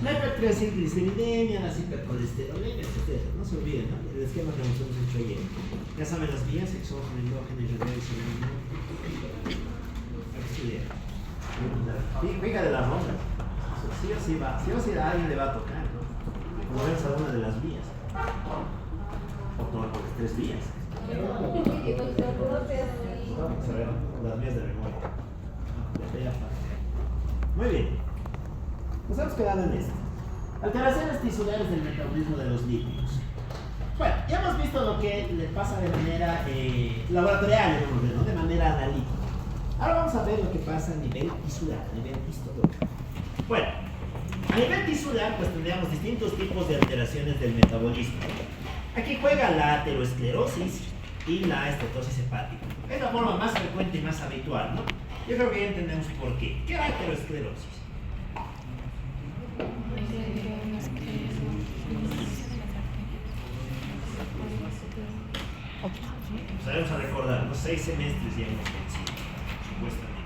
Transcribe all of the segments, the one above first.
La hipertriacilgliceridemia, las hipercolesterolemias, etc. No se olviden, ¿no? El esquema que nosotros hemos hecho ayer. Ya saben las vías, exógeno, endógeno, reverso, Venga de la ronda. Sí o sí va, sí o sí a alguien le va a tocar, ¿no? Como vemos a una de las vías. O todo, porque 3 vías. Vamos a ver las vías de memoria. Muy bien. Nos hemos quedado en esto. Alteraciones tisulares del metabolismo de los lípidos. Bueno, ya hemos visto lo que le pasa de manera laboratorial, ¿no? De manera analítica. Ahora vamos a ver lo que pasa a nivel tisular, a nivel histológico. Bueno, a nivel tisular, pues tendríamos distintos tipos de alteraciones del metabolismo. Aquí juega la aterosclerosis y la estetosis hepática. Es la forma más frecuente y más habitual, ¿no? Yo creo que ya entendemos por qué. ¿Qué es la aterosclerosis? Pues vamos a recordar, los 6 semestres ya hemos vencido, supuestamente.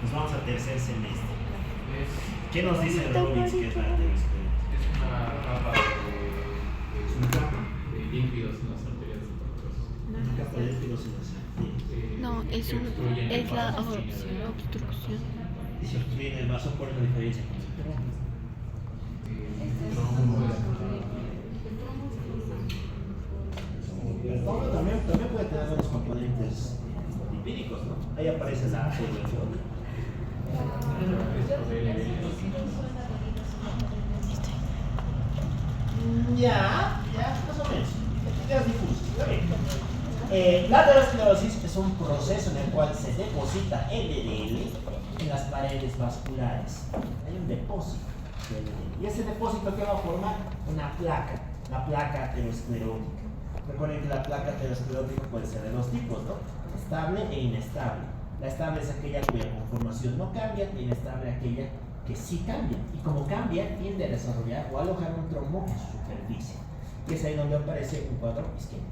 Nos vamos al tercer semestre. ¿Qué nos dice el Robbins que es la aterosclerosis? Es una capa de lípidos en las arterias superiores. Una capa de lípidos en las arterias. No, es la obstrucción. Y se obstruye en el vaso por la diferencia con el trombo. El trombo también puede tener unos componentes lipídicos, ¿no? Ahí aparece la arteriosclerosis. Ya, más o menos. Ideas difusas. Está bien. La aterosclerosis es un proceso en el cual se deposita LDL en las paredes vasculares. Hay un depósito de LDL. Y ese depósito, ¿qué va a formar? Una placa, la placa aterosclerótica. Recuerden que la placa aterosclerótica puede ser de dos tipos, ¿no? Estable e inestable. La estable es aquella cuya conformación no cambia, e inestable aquella que sí cambia. Y como cambia, tiende a desarrollar o a alojar un trombo en su superficie. Y es ahí donde aparece un cuadro isquémico.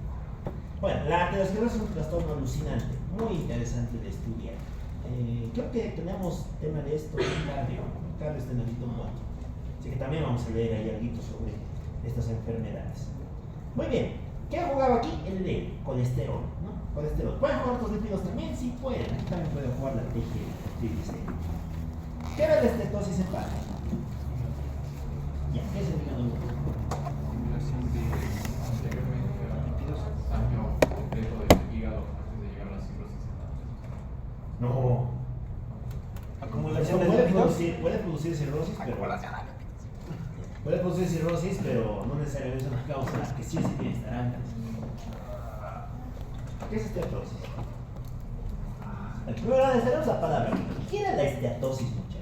Bueno, la aterosclerosis es un trastorno alucinante, muy interesante de estudiar. Creo que tenemos tema de esto en cardio está en el hito muerto. Así que también vamos a leer ahí algo sobre estas enfermedades. Muy bien, ¿qué ha jugado aquí? El D, colesterol, ¿no? Colesterol. ¿Pueden jugar otros lípidos también? Sí, pueden. Aquí también pueden jugar la triglicéridos. ¿Qué era la estetosis hepática? Ya, ¿qué es el hígado? Acumulación de anteriormente lípidos, daño completo del hígado antes de llegar a la cirrosis hepática. No. Acumulación de lípidos puede producir cirrosis, pero puede producir cirrosis, pero no necesariamente es una causa que sí o sí tiene que estar antes. ¿Qué es estetosis? Primero necesitamos la palabra. ¿Qué era la estetosis, muchachos?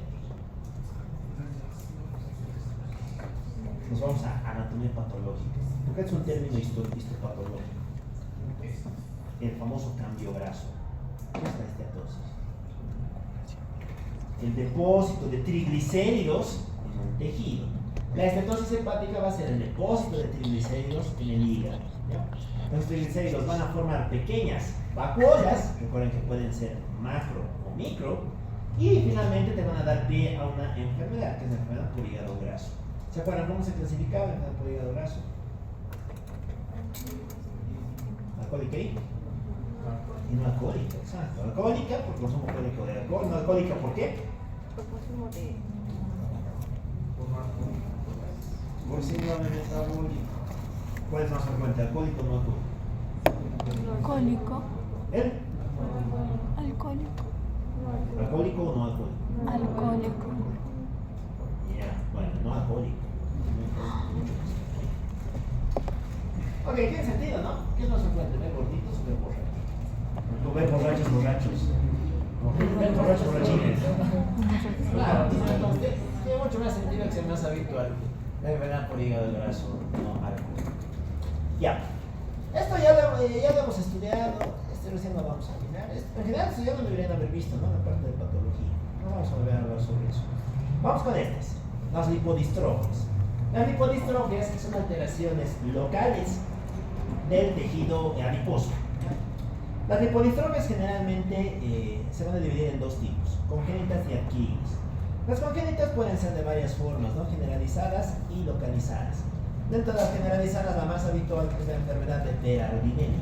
Nos vamos a anatomía patológica, porque es un término histopatológico. El famoso cambio graso. ¿Qué es la estetosis? El depósito de triglicéridos en un tejido. La estetosis hepática va a ser el depósito de triglicéridos en el hígado. ¿Ya? Los triglicéridos van a formar pequeñas vacuolas, recuerden que pueden ser macro o micro, y finalmente te van a dar pie a una enfermedad, que es la enfermedad por hígado graso. ¿Se acuerdan cómo se clasificaba la enfermedad por hígado graso? ¿Alcohólica y no alcohólica? Exacto. Alcohólica por consumo crónico de alcohol. No alcohólica, ¿por qué? Por consumo de... Por síndrome metabólico. ¿Cuál es más frecuente, alcohólico o no alcohólico? Alcohólico. ¿El? Alcohólico. ¿Alcohólico o no alcohólico? Alcohólico. Ya, bueno, no alcohólico. Ok, tiene sentido, ¿no? ¿Qué es más frecuente? ¿Ver gorditos o ver borrachos? ¿O ver borrachos? Ver borrachos borrachines. Claro, entonces tiene mucho más sentido que sea más habitual la enfermedad por hígado graso, no alcohol. Ya. Esto ya lo hemos estudiado, recién lo vamos a mirar. En general, esto ya lo deberían haber visto, ¿no? La parte de patología. No vamos a volver a hablar sobre eso. Vamos con estas, las lipodistrofias. Las lipodistrofias son alteraciones locales del tejido adiposo. Las lipodistrofias generalmente se van a dividir en dos tipos, congénitas y adquiridas. Las congénitas pueden ser de varias formas, ¿no? Generalizadas y localizadas. Dentro de las generalizadas, la más habitual es la enfermedad de Berardinelli.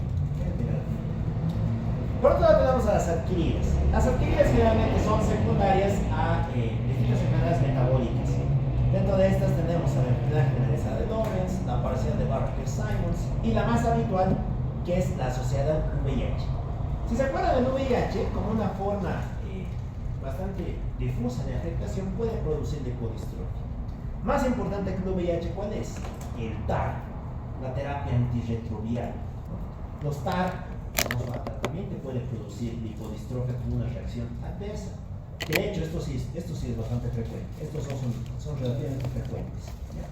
Por otro lado tenemos a las adquiridas. Las adquiridas generalmente son secundarias a distintas enfermedades metabólicas. Dentro de estas tenemos a la enfermedad generalizada de Lorenz, la parcial de Barker-Simons y la más habitual, que es la asociada al VIH. Si se acuerdan del VIH, como una forma bastante difusa de afectación, puede producir lipodistrofia. Más importante que el VIH, ¿cuál es? El TAR, la terapia antirretroviral. Los TAR, también te puede producir lipodistrofia como una reacción adversa. De hecho, esto sí es bastante frecuente. Estos son relativamente frecuentes. ¿Ya?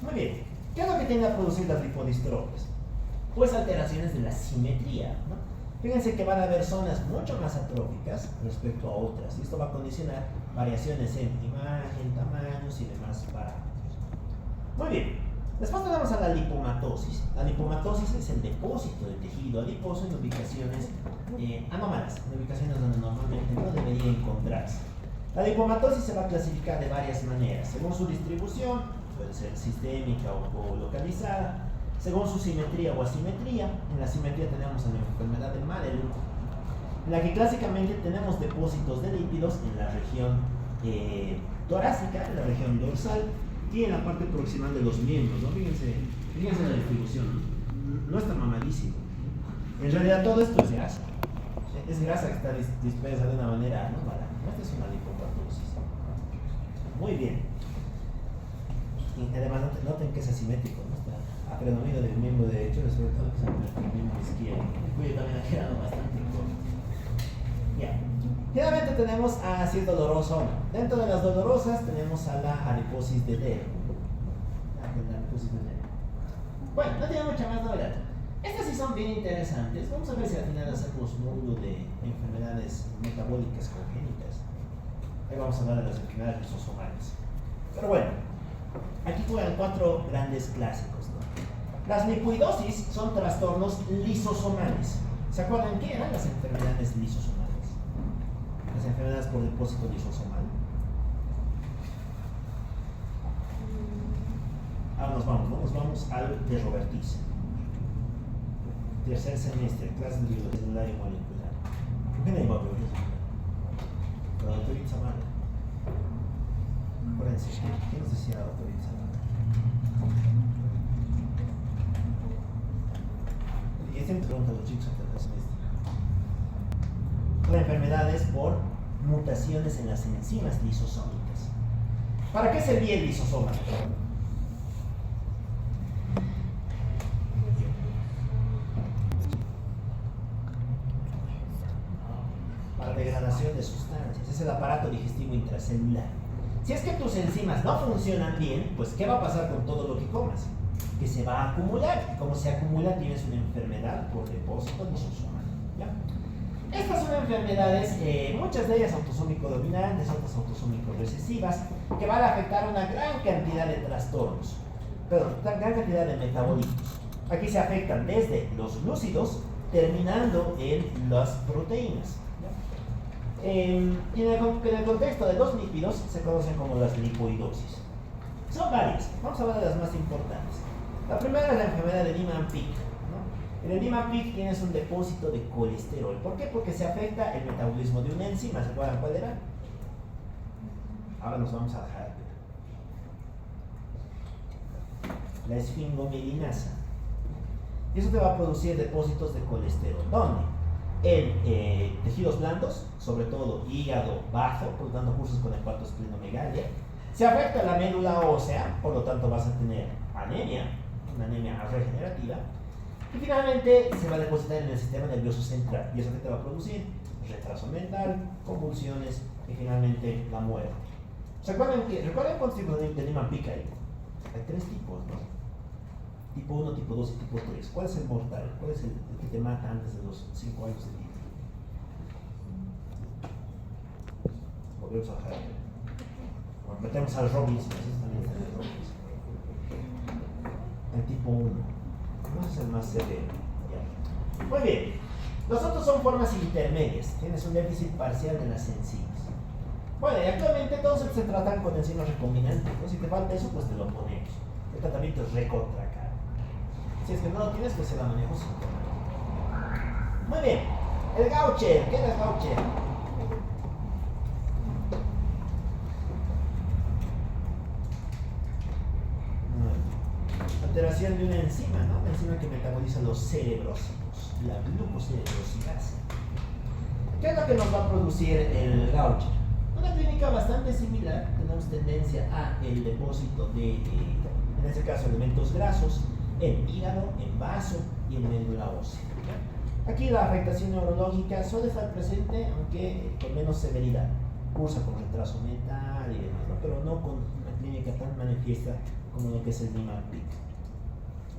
Muy bien. ¿Qué es lo que tiende a producir las lipodistrofias? Pues alteraciones de la simetría, ¿no? Fíjense que van a haber zonas mucho más atróficas respecto a otras. Y esto va a condicionar variaciones en imagen, tamaños y demás parámetros. Muy bien. Después tenemos a la lipomatosis. La lipomatosis es el depósito de tejido adiposo en ubicaciones anómalas, en ubicaciones donde normalmente no debería encontrarse. La lipomatosis se va a clasificar de varias maneras, según su distribución, puede ser sistémica o localizada, según su simetría o asimetría. En la simetría tenemos a la enfermedad de Madelung, en la que clásicamente tenemos depósitos de lípidos en la región torácica, en la región dorsal, y en la parte proximal de los miembros, ¿no? Fíjense la distribución, no está mamadísimo. En realidad todo esto es grasa. Es grasa que está dispersa de una manera anómala. Esta es una lipomatosis. Muy bien. Y además noten que es asimétrico, ¿no? Está a predominio del miembro derecho, sobre todo que se encuentra el miembro izquierdo. El cuello también ha quedado bastante corto. Ya. Finalmente tenemos a ácido doloroso. Dentro de las dolorosas tenemos a la adiposis de Dero. Bueno, no tiene mucha más novedad. Estas sí son bien interesantes. Vamos a ver si al final hacemos módulo de enfermedades metabólicas congénitas. Ahí vamos a hablar de las enfermedades lisosomales. Pero bueno, aquí juegan 4 grandes clásicos, ¿no? Las lipoidosis son trastornos lisosomales. ¿Se acuerdan qué eran las enfermedades lisosomales? Las enfermedades por depósito lisosomal. Ahora nos vamos, ¿no? Nos vamos al de Robertis. Tercer semestre, clase de biología celular y molecular. ¿Por qué no hay biología celular? Pero la doctora Itzamara. Acuérdense, ¿qué nos decía la doctora Itzamara? Y esta me pregunta a los chicos hasta el semestre. Son enfermedades por mutaciones en las enzimas lisosómicas. ¿Para qué servía el lisosoma? Para degradación de sustancias. Es el aparato digestivo intracelular. Si es que tus enzimas no funcionan bien, pues ¿qué va a pasar con todo lo que comas? Que se va a acumular. Y como se acumula, tienes una enfermedad por depósito lisosomal. ¿Ya? Estas son enfermedades, muchas de ellas autosómico-dominantes, otras autosómico-recesivas, que van a afectar una gran cantidad de trastornos, una gran cantidad de metabolitos. Aquí se afectan desde los glúcidos, terminando en las proteínas. En el contexto de los lípidos se conocen como las lipoidosis. Son varias, vamos a hablar de las más importantes. La primera es la enfermedad de Niemann-Pick. En el Niemann-Pick tienes un depósito de colesterol. ¿Por qué? Porque se afecta el metabolismo de una enzima. ¿Se acuerdan cuál era? Ahora nos vamos a dejar. La esfingomelinasa. Y eso te va a producir depósitos de colesterol. ¿Dónde? En tejidos blandos, sobre todo hígado bajo, por lo tanto cursos con hepatosplenomegalia. Se afecta la médula ósea, por lo tanto vas a tener anemia, una anemia regenerativa. Y finalmente se va a depositar en el sistema nervioso central. ¿Y eso qué te va a producir? Retraso mental, convulsiones y finalmente la muerte. ¿Recuerden cuántos tipos de Niemann-Pick hay? Hay 3 tipos, ¿no? Tipo 1, tipo 2 y tipo 3. ¿Cuál es el mortal? ¿Cuál es el que te mata antes de los 5 años de vida? Volvemos a dejar. Bueno, metemos al Robinson. Ese también es el Robinson. El tipo 1. No es el más severo. ¿Ya? Muy bien. Los otros son formas intermedias. Tienes un déficit parcial de las enzimas. Bueno, y actualmente todos se tratan con enzimas recombinantes, ¿no? Si te falta eso, pues te lo ponemos. El tratamiento es recontra caro. Si es que no lo tienes, pues se la manejo sin problema. Muy bien. El Gaucher. ¿Qué es el Gaucher? Alteración de una enzima, ¿no? Una enzima que metaboliza los cerebrósidos, la glucocerebrosidasa. ¿Qué es lo que nos va a producir el Gaucher? Una clínica bastante similar. Tenemos tendencia a el depósito de, en este caso, elementos grasos en hígado, en vaso y en médula ósea. Aquí la afectación neurológica suele estar presente, aunque con menos severidad. Cursa con retraso mental y demás, ¿no? Pero no con una clínica tan manifiesta como lo que es el Niemann-Pick.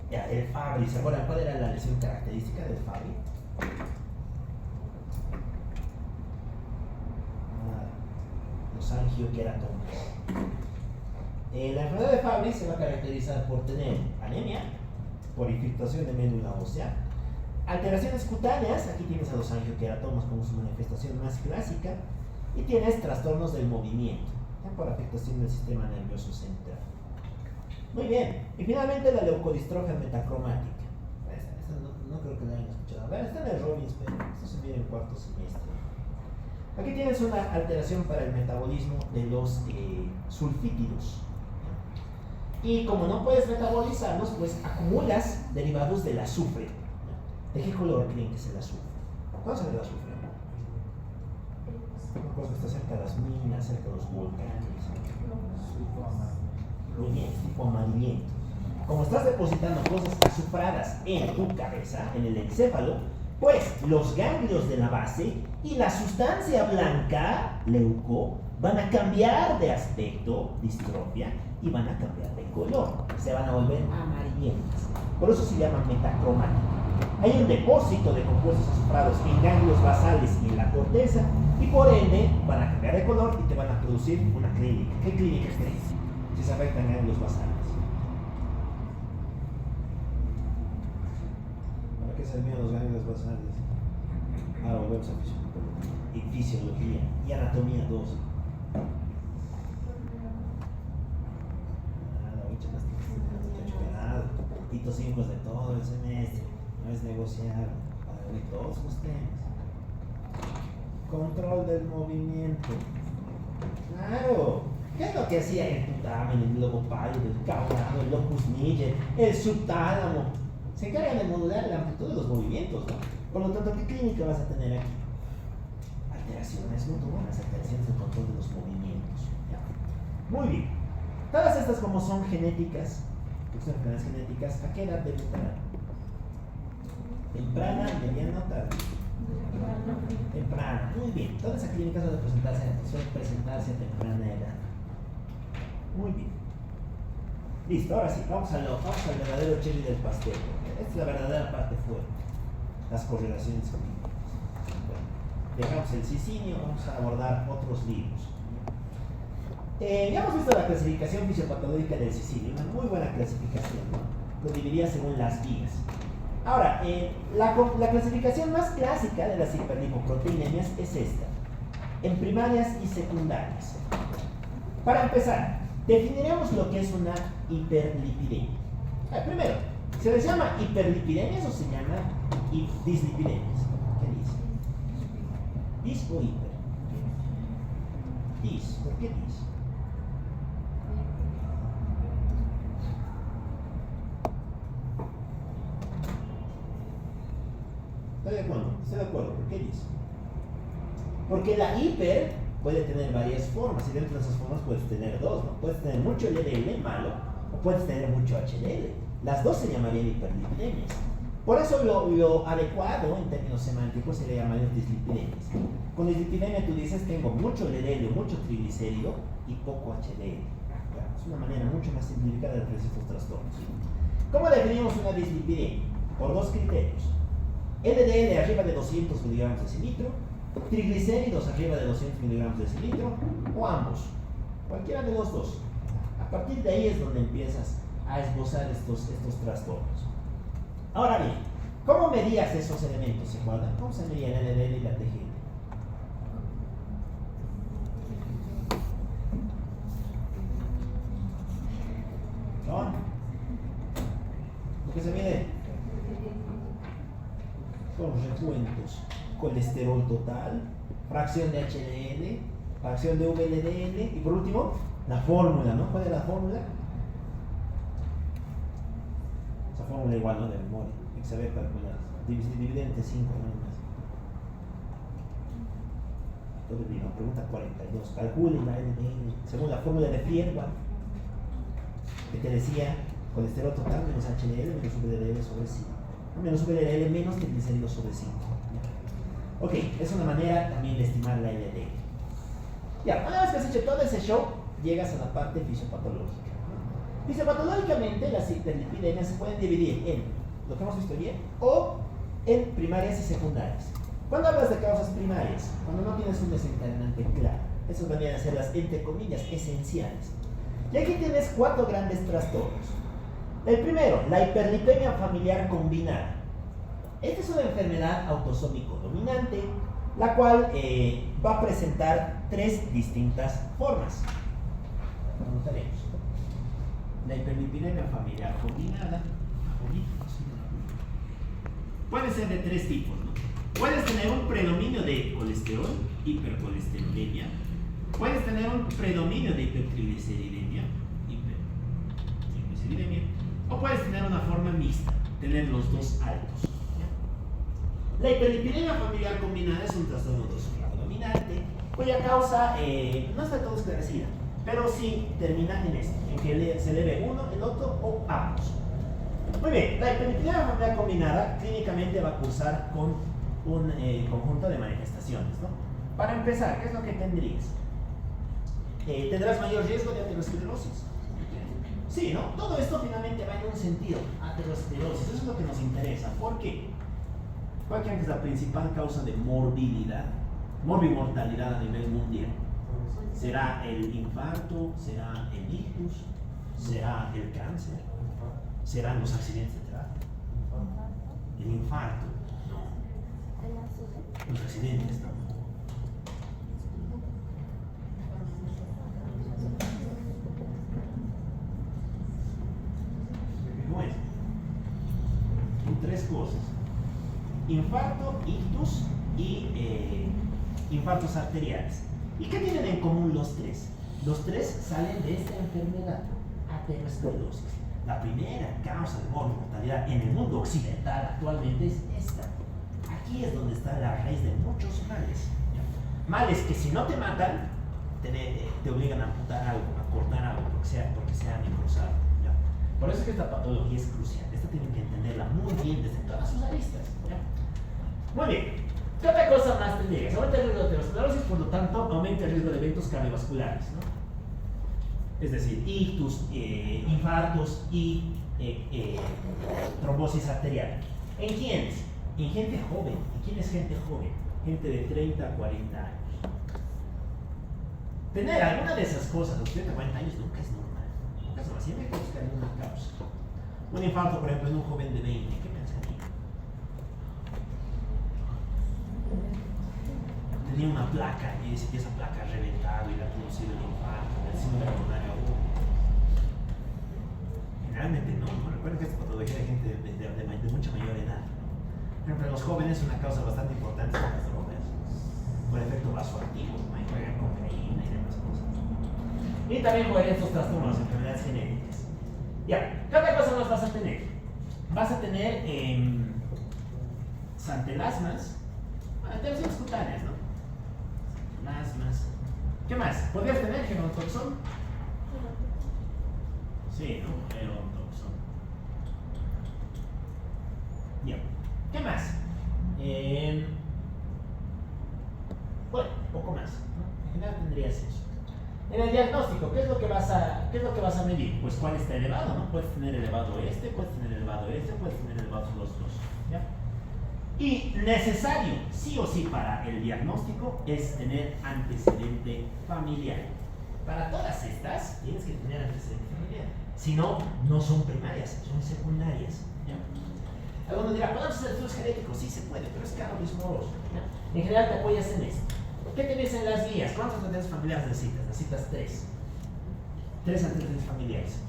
Ya, el Fabry, ¿se acuerdan cuál era la lesión característica del Fabry? Los angioqueratomas. La enfermedad de Fabry se va a caracterizar por tener anemia, por infiltración de médula ósea, alteraciones cutáneas, aquí tienes a los angioqueratomas como su manifestación más clásica, y tienes trastornos del movimiento, ya por afectación del sistema nervioso central. Muy bien, y finalmente la leucodistrofia metacromática. Esta no creo que la hayan escuchado. Bueno, está en el Robbins, pero esto se mide en cuarto semestre. Aquí tienes una alteración para el metabolismo de los sulfítidos. Y como no puedes metabolizarlos, pues acumulas derivados del azufre. ¿De qué color creen que es el azufre? ¿Cuándo se ve el azufre? Una cosa que está cerca de las minas, cerca de los volcanes. Muy bien, tipo amarillento. Como estás depositando cosas azufradas en tu cabeza, en el encéfalo, pues los ganglios de la base y la sustancia blanca, leuco, van a cambiar de aspecto, distrofia, y van a cambiar de color. Se van a volver amarillentas. Por eso se llama metacromática. Hay un depósito de compuestos azufrados en ganglios basales y en la corteza, y por ende van a cambiar de color y te van a producir una clínica. ¿Qué clínica es esta? Si se afectan ganglios basales. ¿Para qué servían los ganglios basales? Ahora volvemos a fisiología y anatomía 2. Pitos 5 de todo el semestre, no es negociar, para ver todos ustedes. Control del movimiento. Claro. ¿Qué es lo que hacía el putamen, el globo pálido, el caudado, el locus niger, el subtálamo? Se encargan de modular la amplitud de los movimientos, ¿no? Por lo tanto, ¿qué clínica vas a tener aquí? Alteraciones motoras, alteraciones del control de los movimientos. ¿Ya? Muy bien. Todas estas, como son genéticas, son enfermedades genéticas, ¿a qué edad deben entrar? ¿Temprana, mediana o tarde? Temprana. Muy bien. Todas esas clínicas suelen presentarse a temprana edad. Muy bien. Listo, ahora sí, vamos al verdadero cherry del pastel. Esta es la verdadera parte fuerte. Las correlaciones clínicas. Bueno, dejamos el cicinio, vamos a abordar otros libros. Ya hemos visto la clasificación fisiopatológica del cicinio, una muy buena clasificación, ¿no? Lo dividía según las vías. Ahora, la clasificación más clásica de las hiperlipoproteinemias es esta, en primarias y secundarias. Para empezar, definiremos lo que es una hiperlipidemia. Primero, ¿se les llama hiperlipidemias o se llama dislipidemias? ¿Qué dice? ¿Dis o hiper? Dis, ¿por qué dis? Estoy de acuerdo, ¿por qué dice? Porque la hiper puede tener varias formas, y dentro de esas formas puedes tener dos, ¿no? Puedes tener mucho LDL malo, o puedes tener mucho HDL. Las dos se llamarían hiperlipidemias. Por eso lo adecuado en términos semánticos se le llamaría dislipidemias. Con dislipidemia tú dices tengo mucho LDL, mucho triglicérido y poco HDL. Es una manera mucho más simplificada de referirse a estos trastornos. ¿Cómo definimos una dislipidemia? Por dos criterios. LDL arriba de 200 miligramos de decilitro, triglicéridos arriba de 200 miligramos de decilitro, o ambos, cualquiera de los dos. A partir de ahí es donde empiezas a esbozar estos trastornos. Ahora bien, ¿cómo medías esos elementos? ¿Se acuerdan? ¿Cómo se medía el LDL y la TGL? Lo que se viene son recuentos: colesterol total, fracción de HDL, fracción de VLDL y por último la fórmula, ¿no? ¿Cuál es la fórmula? Esa fórmula igual, ¿no? De memoria, hay que saber calcular. Divide entre 5, no más. Todo el día, pregunta 42. Calculen la LDL según la fórmula de Fierba, que te decía colesterol total menos HDL menos VLDL sobre 5. ¿No? Menos VLDL menos triglicéridos sobre 5. Ok, es una manera también de estimar la LDL. Ya, una vez que has hecho todo ese show, llegas a la parte fisiopatológica. Fisiopatológicamente, las hiperlipidemias se pueden dividir en lo que hemos visto bien o en primarias y secundarias. Cuando hablas de causas primarias, cuando no tienes un desencadenante claro, esas vendrían a ser las, entre comillas, esenciales. Y aquí tienes 4 grandes trastornos. El primero, la hiperlipemia familiar combinada. Esta es una enfermedad autosómico dominante, la cual va a presentar 3 distintas formas. Anotaremos. La hiperlipidemia familiar combinada puede ser de 3 tipos, ¿no? Puedes tener un predominio de colesterol, hipercolesterolemia. Puedes tener un predominio de hipertrigliceridemia, o puedes tener una forma mixta, tener los dos altos. La hiperlipidemia familiar combinada es un trastorno autosómico dominante, cuya causa no está todo esclarecida, pero sí termina en esto, en que se debe uno, el otro o ambos. Muy bien, la hiperlipidemia familiar combinada clínicamente va a cursar con un conjunto de manifestaciones, ¿no? Para empezar, ¿qué es lo que tendrías? Tendrás mayor riesgo de aterosclerosis. Sí, ¿no? Todo esto finalmente va en un sentido, aterosclerosis, eso es lo que nos interesa. ¿Por qué? ¿Cuál creen que es la principal causa de morbilidad, morbimortalidad a nivel mundial? ¿Será el infarto? ¿Será el ictus? ¿Será el cáncer? ¿Serán los accidentes de tráfico? ¿El infarto? No. Los accidentes, ¿no? ¿Cómo es? Son 3 cosas: infarto, ictus y infartos arteriales. ¿Y qué tienen en común los 3? Los 3 salen de esta enfermedad, aterosclerosis. La primera causa de mortalidad en el mundo occidental actualmente es esta. Aquí es donde está la raíz de muchos males. Males que si no te matan, te obligan a amputar algo, a cortar algo, porque sea necrosado. Por eso es que esta patología es crucial. Esta tienen que entenderla muy bien desde todas sus aristas. Muy bien. ¿Qué otra cosa más tendrías? Aumenta el riesgo de aterosclerosis, por lo tanto, aumenta el riesgo de eventos cardiovasculares, ¿no? Es decir, ictus, infartos y trombosis arterial. ¿En quiénes? En gente joven. ¿Y quién es gente joven? Gente de 30 a 40 años. Tener alguna de esas cosas a los 30 a 40 años nunca es normal. Nunca es normal. Siempre hay que buscar alguna causa. Un infarto, por ejemplo, en un joven de 20, ¿qué pensaría? Tenía una placa y esa placa ha reventado y le ha producido el infarto, el síndrome coronario agudo. Generalmente no. Recuerden que esta patología de gente de mucha mayor edad. Por ejemplo, en los jóvenes una causa bastante importante son las drogas, por efecto vasoactivo, ¿no? Juegan cocaína y demás cosas. Y también juegan estos trastornos, enfermedades genéticas. Ya, ¿qué otra cosa más vas a tener? Vas a tener santelasmas, alteraciones cutáneas, ¿no? Santelasmas. ¿Qué más? ¿Podrías tener genotoxón? Sí, ¿no? Genotoxón. Ya. ¿Qué más? Bueno, poco más, ¿no? En general tendrías eso. En el diagnóstico, ¿qué es lo que vas a medir? Pues cuál está elevado, ¿no? Puedes tener elevado este, puedes tener elevado este, puedes tener elevados los dos, ¿ya? Y necesario, sí o sí, para el diagnóstico es tener antecedente familiar. Para todas estas tienes que tener antecedente familiar. Si no, no son primarias, son secundarias, ¿ya? Algunos dirán, ¿podemos hacer estudios genéticos? Sí se puede, pero es caro y es moroso. En general te apoyas en esto. ¿Qué te dicen las guías? ¿Cuántos antecedentes familiares necesitas? Necesitas 3. 3 antecedentes familiares.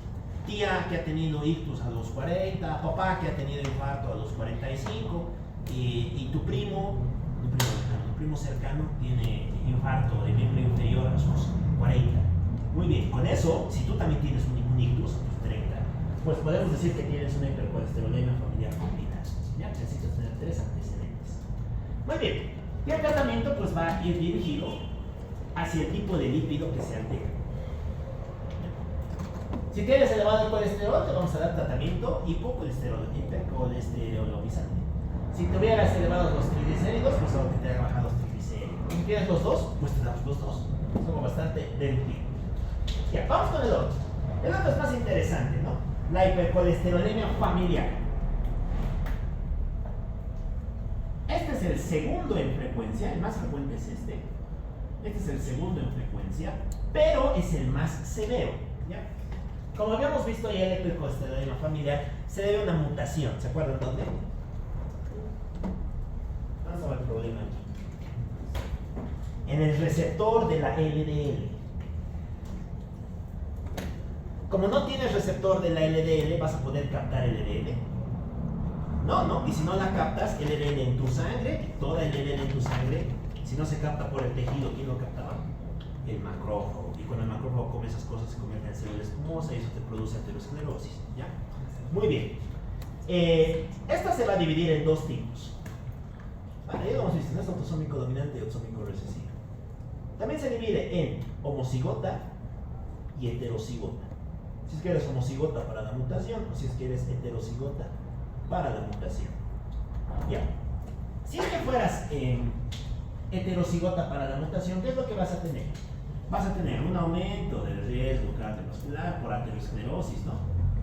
tía que ha tenido ictus a los 40, papá que ha tenido infarto a los 45, y tu primo cercano tiene infarto de miembro inferior a sus 40. Muy bien, con eso, si tú también tienes un ictus a tus 30, pues podemos decir que tienes una hipercolesterolemia familiar combinada. Ya necesitas tener 3 antecedentes. Muy bien, y el tratamiento pues va a ir dirigido hacia el tipo de lípido que se altera. Si tienes elevado el colesterol, te vamos a dar tratamiento hipercolesterolizante. Si tuvieras elevados los triglicéridos, pues solo que te haga bajar los triglicéridos. Si tienes los dos, pues te damos los dos. Es como bastante deductivo. Ya, vamos con el otro. El otro es más interesante, ¿no? La hipercolesterolemia familiar. Este es el segundo en frecuencia, el más frecuente es este. Este es el segundo en frecuencia, pero es el más severo, ¿ya? Como habíamos visto ya, la hipercolesterolemia familiar se debe a una mutación. ¿Se acuerdan dónde? Vamos a ver el problema aquí. En el receptor de la LDL. Como no tienes receptor de la LDL, ¿vas a poder captar LDL? No. Y si no la captas, LDL en tu sangre, toda LDL en tu sangre, si no se capta por el tejido, ¿quién lo captaba? El macrófago. Y cuando el macrófago come esas cosas, se convierte en célula espumosa y eso te produce aterosclerosis. ¿Ya? Muy bien. Esta se va a dividir en dos tipos. Vale, ya lo hemos visto, ¿no? Es autosómico dominante y autosómico recesivo. También se divide en homocigota y heterocigota. Si es que eres homocigota para la mutación o si es que eres heterocigota para la mutación. Ya. Si es que fueras heterocigota para la mutación, ¿qué es lo que vas a tener? Vas a tener un aumento del riesgo cardiovascular por aterosclerosis, ¿no?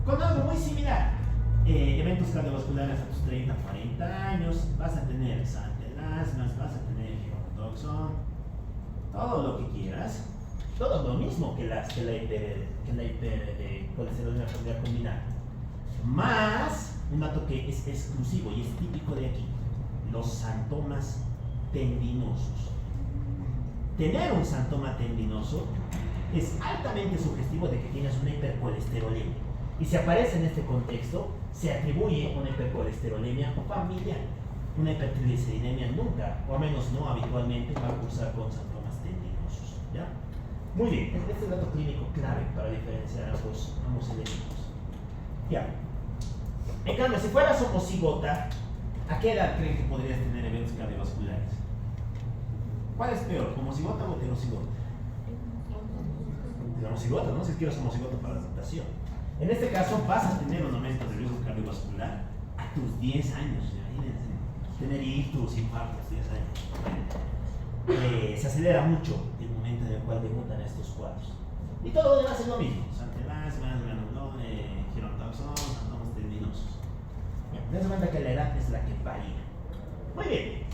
Con algo muy similar. Eventos cardiovasculares a tus 30, 40 años, vas a tener santelasmas, vas a tener girotoxón, todo lo que quieras, todo lo mismo que la hipercolesterolemia familiar combinada, más un dato que es exclusivo y es típico de aquí, los santomas tendinosos. Tener un santoma tendinoso es altamente sugestivo de que tienes una hipercolesterolemia. Y si aparece en este contexto, se atribuye una hipercolesterolemia familiar. Una hipertrigliceridemia nunca, o al menos no habitualmente, va a cursar con santomas tendinosos. ¿Ya? Muy bien, este es el dato clínico clave para diferenciar ambos elementos. Ya. En cambio, si fueras homocigota, ¿a qué edad creen que podrías tener eventos cardiovasculares? ¿Cuál es peor, homocigota o heterocigota? La homocigota, ¿no? Si es que eres homocigota para la mutación. En este caso vas a tener un aumento de riesgo cardiovascular a tus 10 años. Imagínense, tener ictus, infartos, 10 años. Se acelera mucho el momento en el cual debutan estos cuadros. Y todo lo demás es lo mismo. Santelasmas, girotoxón, santomas tendinosos. Ten en cuenta que la edad es la que varía. Muy bien.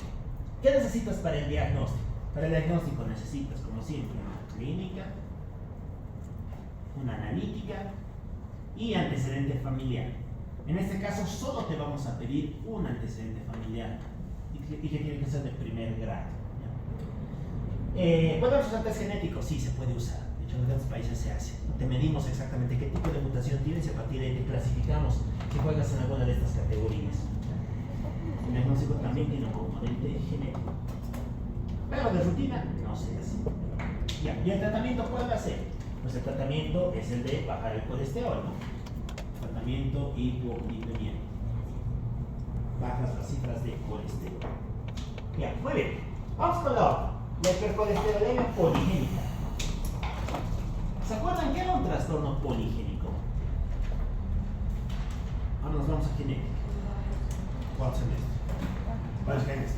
¿Qué necesitas para el diagnóstico? Para el diagnóstico necesitas, como siempre, una clínica, una analítica y antecedente familiar. En este caso solo te vamos a pedir un antecedente familiar y que tiene que ser de primer grado. ¿Podemos usar test genético? Sí, se puede usar. De hecho, en otros países se hace. Te medimos exactamente qué tipo de mutación tienes y a partir de ahí te clasificamos si juegas en alguna de estas categorías. El diagnóstico también tiene un componente genético. Pero de rutina no se hace. Ya, ¿y el tratamiento cuál va a ser? Pues el tratamiento es el de bajar el colesterol, ¿no? Tratamiento hipolipemiante. Bajas las cifras de colesterol. Ya, muy bien. Vamos con la otra. La hipercolesterolemia poligénica. ¿Se acuerdan que era un trastorno poligénico? Ahora nos vamos a genética. ¿Cuántos semestres? ¿Cuáles genes?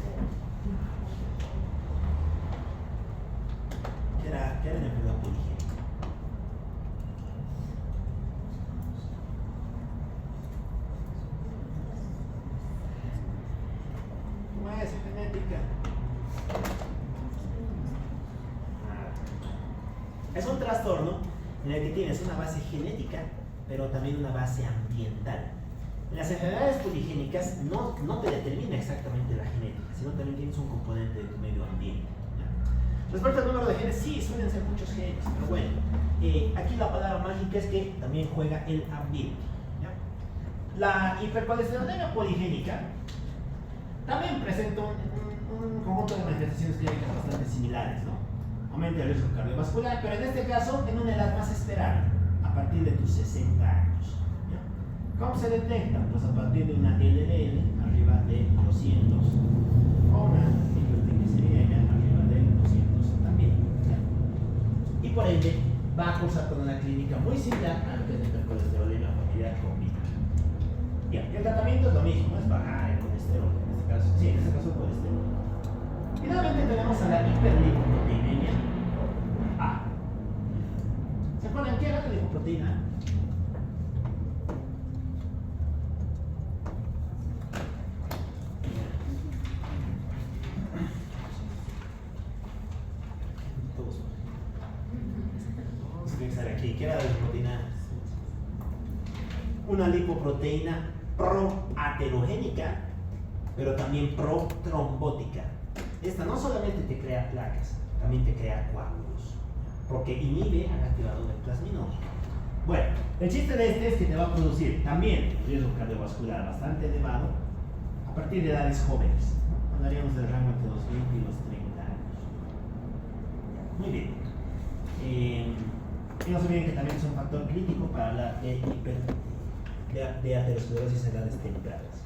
¿Qué era la enfermedad poligénica? ¿Cómo es genética? Es un trastorno en el que tienes una base genética, pero también una base ambiental. En las enfermedades poligénicas no te determina exactamente la genética, sino también tienes un componente de tu medio ambiente. ¿Ya? Respecto al número de genes, sí, suelen ser muchos genes, pero bueno, aquí la palabra mágica es que también juega el ambiente. ¿Ya? La hipercolesterolemia poligénica también presenta un conjunto de manifestaciones clínicas bastante similares, ¿no? Aumenta el riesgo cardiovascular, pero en este caso en una edad más esperada, a partir de tus 60 años. ¿Ya? ¿Cómo se detecta? Pues a partir de una LDL arriba de 200 o una hipertrigliceridemia arriba de 200 también. ¿Ya? Y por ende va a cursar con una clínica muy similar a lo que es la hipercolesterolemia familiar crónica. Ya, el tratamiento es lo mismo, no es bajar el colesterol, en este caso, sí, en este caso el colesterol. Finalmente tenemos a la hiperlipoproteinemia A. ¿Se acuerdan qué era la lipoproteína? Vamos a pensar aquí, ¿qué era la lipoproteína? Una lipoproteína proaterogénica, pero también protrombótica. Esta no solamente te crea placas, también te crea coágulos, porque inhibe al activador del plasminógeno. Bueno, el chiste de este es que te va a producir también un riesgo cardiovascular bastante elevado a partir de edades jóvenes, ¿no? Hablaríamos del rango entre los 20 y los 30 años. Muy bien. Y no se olviden que también es un factor crítico para hablar de aterosclerosis en edades tempranas.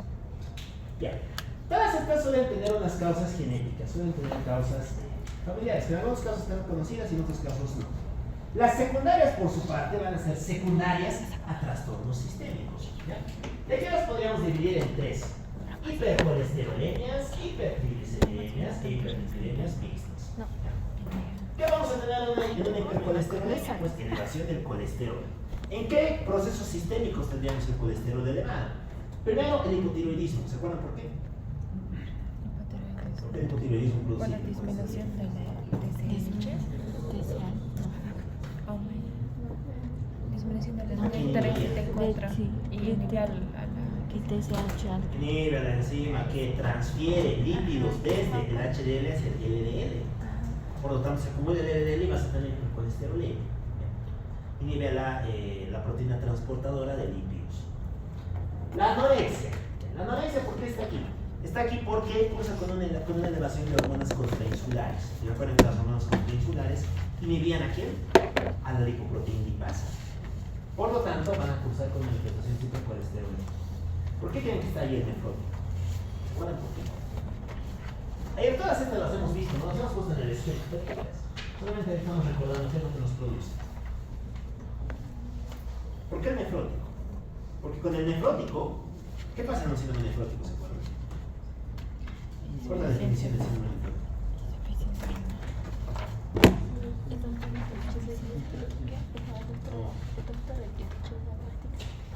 Bien. Todas estas suelen tener unas causas genéticas, suelen tener causas familiares, que en algunos casos están conocidas y en otros casos no. Las secundarias, por su parte, van a ser secundarias a trastornos sistémicos. ¿Ya? De aquí las podríamos dividir en tres: hipercolesterolemias, hipertrigliceridemias e hipertrigliceridemias mixtas. ¿Ya? ¿Qué vamos a tener en una hipercolesterolemia? Pues elevación del colesterol. ¿En qué procesos sistémicos tendríamos el colesterol elevado? Primero, el hipotiroidismo. ¿Se acuerdan por qué? El hipotiroidismo produce Con la disminución de disminución de la TSH en contra y inhibe a la TSH alta. Inhibe a la enzima que transfiere lípidos desde el HDL hacia el LDL. Por lo tanto, se acumula el LDL y vas a tener hipercolesterolemia. Inhibe a la proteína transportadora de lípidos. La anorexia. La anorexia, ¿por qué está aquí? Está aquí porque cursa con una elevación de hormonas contrainsulares. Si recuerden que las hormonas contrainsulares inhibían a quién? A la lipoproteína lipasa. Por lo tanto, van a cursar con manifestación hipercolesterolemia. ¿Por qué creen que está ahí el nefrótico? ¿Se acuerdan por qué? Ayer todas estas las hemos visto, ¿no? Las hemos puesto en el esquema. Solamente estamos recordando qué es lo que nos produce. ¿Por qué el nefrótico? Porque con el nefrótico, ¿qué pasa en un síndrome nefrótico? ¿Se acuerdan? ¿Cuál es la definición del síndrome nefrótico?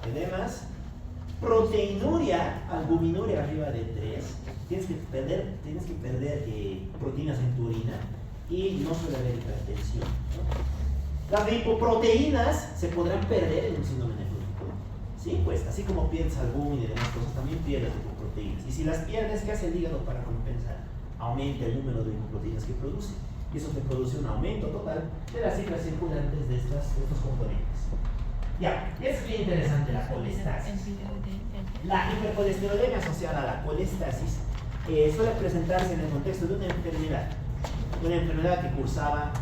Edemas, proteinuria, albuminuria arriba de 3. Tienes que perder proteínas en tu orina y no suele haber hipertensión, ¿no? Las lipoproteínas se podrán perder en un síndrome nefrótico. Sí, pues así como pierdes albúmina y demás cosas, también pierdes lipoproteínas. Y si las pierdes, ¿qué hace el hígado para compensar? Aumenta el número de lipoproteínas que produce. Y eso te produce un aumento total de las cifras circulantes de estos componentes. Ya, es bien interesante la colestasis. La hipercolesterolemia asociada a la colestasis suele presentarse en el contexto de una enfermedad que cursaba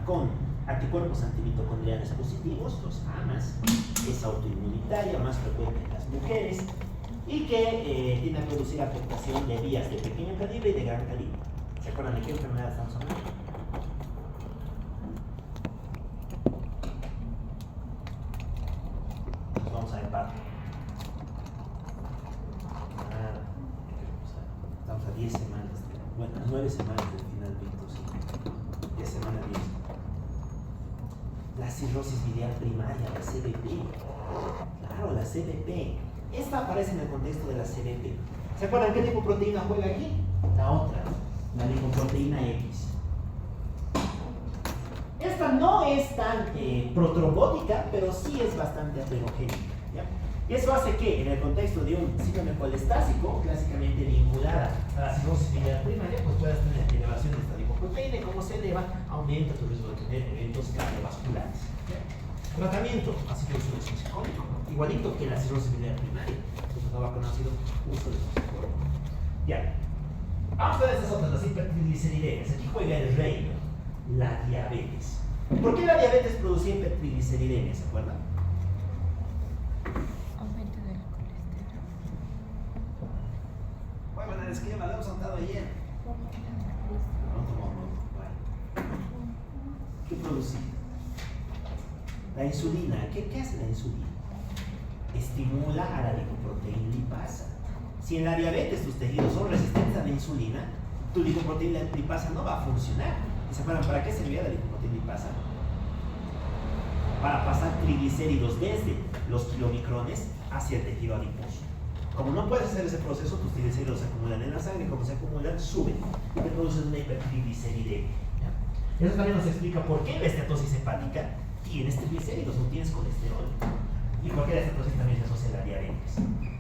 con anticuerpos antimitocondriales positivos, los AMAs, es autoinmunitaria, más frecuente en las mujeres, y que tiende a producir afectación de vías de pequeño calibre y de gran calibre. ¿Se acuerdan de qué enfermedad estamos hablando? Pues vamos a ver parte. Estamos a 10 semanas, bueno, a 9 semanas del final del 10 semanas 10. La cirrosis biliar primaria, la CBP. Claro, la CBP. Esta aparece en el contexto de la CBP. ¿Se acuerdan qué lipoproteína juega aquí? La otra, la lipoproteína X. Esta no es tan protrombótica, pero sí es bastante aterogénica. ¿Ya? Y eso hace que, en el contexto de un síndrome colestásico, clásicamente vinculada a la cirrosis biliar primaria, pues puedas tener elevación de esta lipoproteína y como se eleva, aumenta tu riesgo de tener eventos cardiovasculares. Tratamiento, ácido ursodeoxycólico, igualito que la cirrosis biliar primaria, entonces no va conocido uso de oxicólico. Ya. Vamos a ver estas otras, las hipertrigliceridemas. Aquí juega el rey, la diabetes. ¿Por qué la diabetes producía hipertrigliceridemas? ¿Se acuerdan? Aumento del colesterol. Bueno, en el esquema lo hemos contado ayer. ¿Qué producía? La insulina. ¿Qué hace la insulina? Estimula a la lipoproteína lipasa. Si en la diabetes tus tejidos son resistentes a la insulina, tu lipoproteína lipasa no va a funcionar. ¿Y se acuerdan para qué servía la lipoproteína lipasa? Para pasar triglicéridos desde los kilomicrones hacia el tejido adiposo. Como no puedes hacer ese proceso, tus triglicéridos se acumulan en la sangre y como se acumulan, suben y te producen una hipertrigliceridemia. Eso también nos explica por qué en la estatosis hepática tienes triglicéridos, no tienes colesterol. Y por qué la estatosis también se asocia a la diabetes.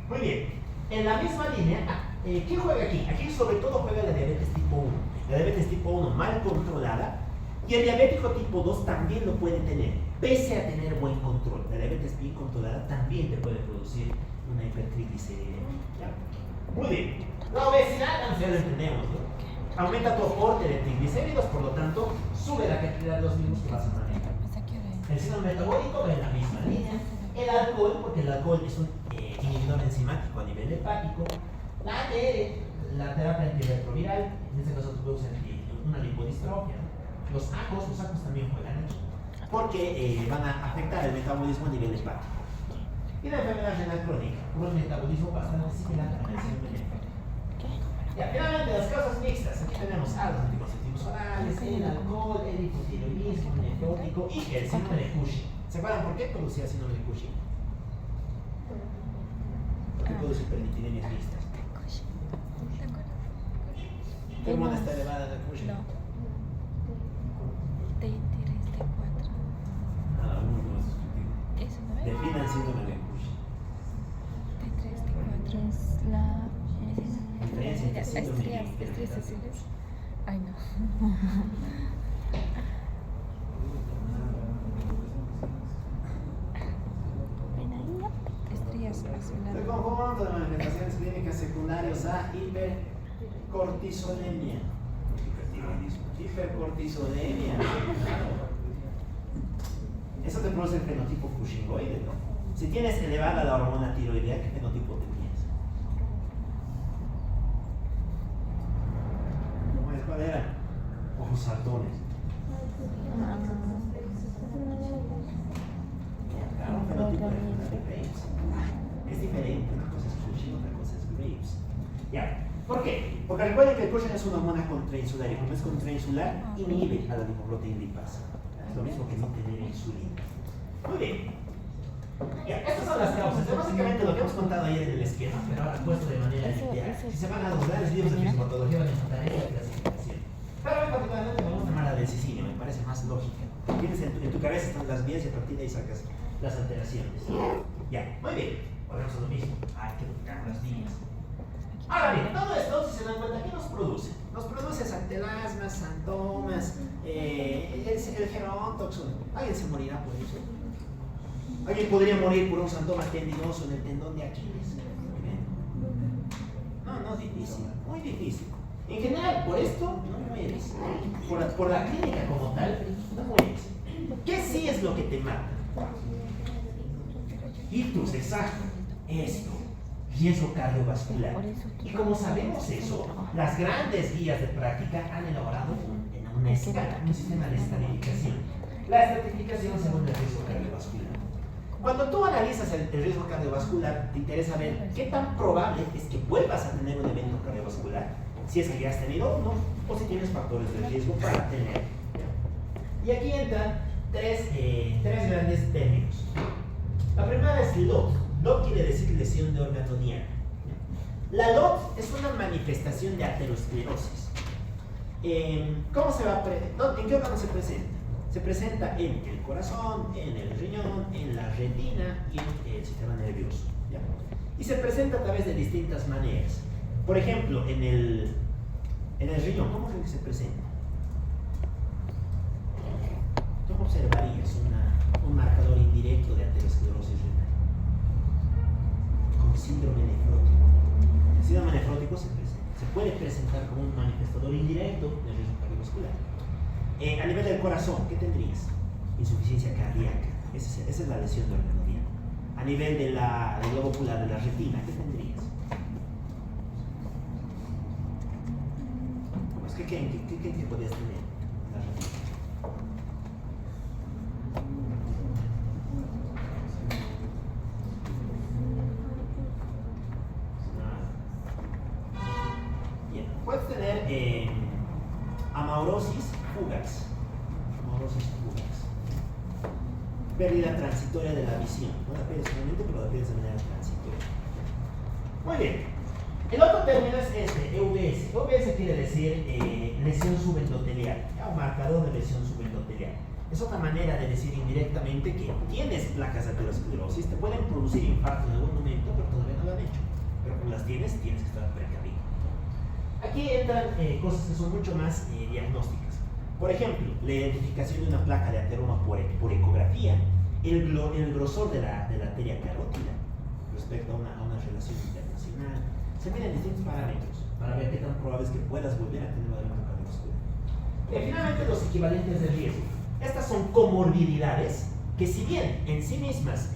Muy bien. En la misma línea, ¿quién juega aquí? Aquí sobre todo juega la diabetes tipo 1. La diabetes tipo 1 mal controlada y el diabético tipo 2 también lo puede tener, pese a tener buen control. La diabetes bien controlada también te puede producir una hipertrigliceridemia. Muy bien. La obesidad, ya lo entendemos, ¿no? Aumenta tu aporte de triglicéridos, por lo tanto, sube la cantidad de los mismos que vas a manejar. El síndrome metabólico va en la misma línea. El alcohol, porque el alcohol es un inhibidor enzimático a nivel hepático. La ATR, la terapia antirretroviral, en este caso produce una lipodistrofia. Los ACOs también juegan aquí, porque van a afectar el metabolismo a nivel hepático. Y la enfermedad renal crónica, un metabolismo bastante similar a la enfermedad. Ya, finalmente, las causas mixtas. Aquí tenemos a los anticonceptivos orales, el alcohol, el hipotiroidismo, el nefrótico y el síndrome de Cushing. ¿Se acuerdan por qué producía el síndrome de Cushing? Porque produce hiperlipidemias mixtas. ¿Qué hormona está elevada en el Cushing? No. T3T4. Ah, uno no es discutido. ¿Eso no es? Defina el síndrome de Cushing. T3T4 es la Diferencia entre síndrome y estrías azules. Ay, no. Estrías El azuladas. conjunto de manifestaciones clínicas secundarias a hipercortisolemia. Hipercortisolemia. Eso te produce el fenotipo cushingoide, ¿no? Si tienes elevada la hormona tiroidea, ¿qué fenotipo tenías? ¿Cuál era? Ojos saltones. Claro, un fenotipo de Graves. Es diferente, una cosa es Cushing, otra cosa es Graves. Ya, ¿por qué? Porque recuerden que el Cushing es una hormona contrainsular y como es contrainsular, inhibe a la lipoproteína lipasa. Es lo mismo que no tener insulina. Muy bien. Ya, estas son las causas. Es básicamente lo que hemos contado ayer en el esquema, pero ahora puesto de manera literal. Si se van a los grandes libros de fisiopatología, van a encontrar esta clasificación. Pero a mí particularmente me gusta más la del Sicilia, me parece más lógica. Tienes en tu cabeza están las vías y a partir de ahí sacas las alteraciones. Ya, muy bien. Volvemos a lo mismo. Hay que buscar las vías. Ahora bien, todo esto, si se dan cuenta, ¿qué nos produce? Nos produce santelasmas, santomas, el gerontoxon. ¿Alguien se morirá por eso? ¿Alguien podría morir por un santoma tendinoso en el tendón de Aquiles? No, difícil, muy difícil. En general, por esto no mueres. Por la clínica como tal, no mueres. ¿Qué sí es lo que te mata? Ictus, exacto. Esto, riesgo cardiovascular. Y como sabemos eso, las grandes guías de práctica han elaborado una escala, un sistema de estadificación. La estratificación según el riesgo cardiovascular. Cuando tú analizas el riesgo cardiovascular, te interesa ver qué tan probable es que vuelvas a tener un evento cardiovascular, si es que ya has tenido uno, o si tienes factores de riesgo para tener. Y aquí entran tres grandes términos. La primera es LOT. LOT quiere decir lesión de órgano diana. La LOT es una manifestación de aterosclerosis. ¿En qué órgano se presenta? Se presenta en el corazón, en el riñón, en la retina y en el sistema nervioso. ¿ya? Y se presenta a través de distintas maneras. Por ejemplo, en el riñón, ¿cómo creen que se presenta? ¿Cómo observarías un marcador indirecto de aterosclerosis renal? Como síndrome nefrótico. El síndrome nefrótico se puede presentar como un manifestador indirecto del riesgo cardiovascular. A nivel del corazón, ¿qué tendrías? Insuficiencia cardíaca. Esa es la lesión de órgano diana. A nivel del globo ocular, de la retina, ¿qué tendrías? Pues, ¿qué podrías tener en la retina? Bien. Puedes tener amaurosis fugax. Pérdida transitoria de la visión. No la pierdes solamente, pero la pierdes de manera transitoria. Muy bien. El otro término es EVS. EVS quiere decir lesión subendotelial, un marcador de lesión subendotelial. Es otra manera de decir indirectamente que tienes placas de aterosclerosis, te pueden producir infarto en algún momento, pero todavía no lo han hecho. Pero como las tienes que estar precavido. Aquí entran cosas que son mucho más diagnósticas. Por ejemplo, la identificación de una placa de ateroma por ecografía, el grosor de la arteria carótida respecto a una relación internacional. Se miden distintos parámetros para ver qué tan probable es que puedas volver a tener un evento cardiovascular. Finalmente, los equivalentes de riesgo. Estas son comorbididades que, si bien en sí mismas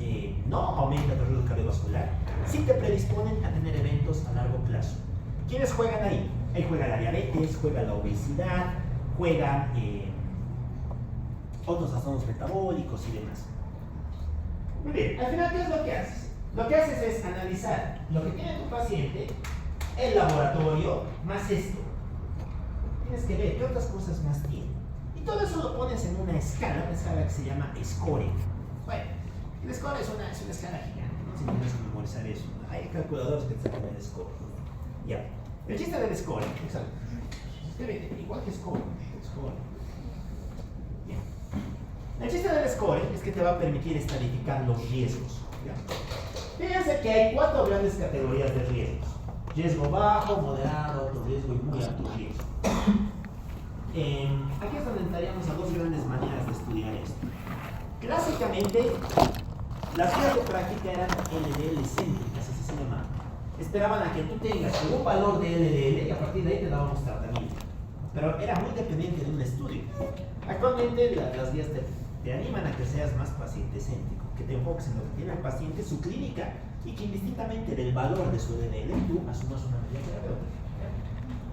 no aumentan el riesgo cardiovascular, sí te predisponen a tener eventos a largo plazo. ¿Quiénes juegan ahí? Ahí juega la diabetes, juega la obesidad, juegan otros trastornos metabólicos y demás. Muy bien, al final, ¿qué es lo que haces? Lo que haces es analizar lo que tiene tu paciente, el laboratorio, más esto. Tienes que ver qué otras cosas más tiene. Y todo eso lo pones en una escala que se llama scoring. Bueno, el score es una escala gigante, ¿no? Si tienes que memorizar eso. Hay calculadores que te sacan el score. Ya. El chiste del scoring, exacto. Igual que scoring. Bien. El chiste del scoring es que te va a permitir estadificar los riesgos. ¿Ya? Fíjense que hay 4 grandes categorías de riesgos: riesgo bajo, moderado, alto riesgo y muy alto riesgo. Aquí es donde entraríamos a 2 grandes maneras de estudiar esto. Clásicamente, las guías de práctica eran LDL céntricas, así se llamaban. Esperaban a que tú tengas un valor de LDL y a partir de ahí te dábamos tratamiento. Pero era muy dependiente de un estudio. Actualmente las guías te animan a que seas más paciente céntrico, que te enfoques en lo que tiene el paciente, su clínica, y que indistintamente del valor de su LDL tú asumas una medida terapéutica.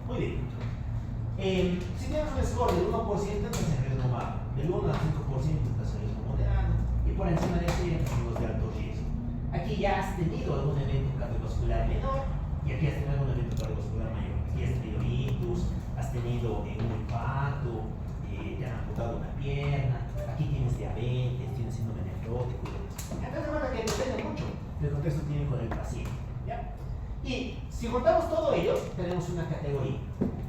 Muy bien. Si tienes un score del 1%, entonces el riesgo bajo, del 1 al 5% entonces el riesgo moderado, y por encima de eso ya los de alto riesgo. Aquí ya has tenido algún evento cardiovascular menor, y aquí has tenido algún evento cardiovascular mayor. Aquí has tenido ictus, has tenido un infarto, te han amputado una pierna, aquí tienes diabetes, tienes síndrome nefrótico y demás. Entonces, de manera que depende mucho del contexto clínico del paciente. ¿Ya? Y si juntamos todo ello, tenemos una categoría.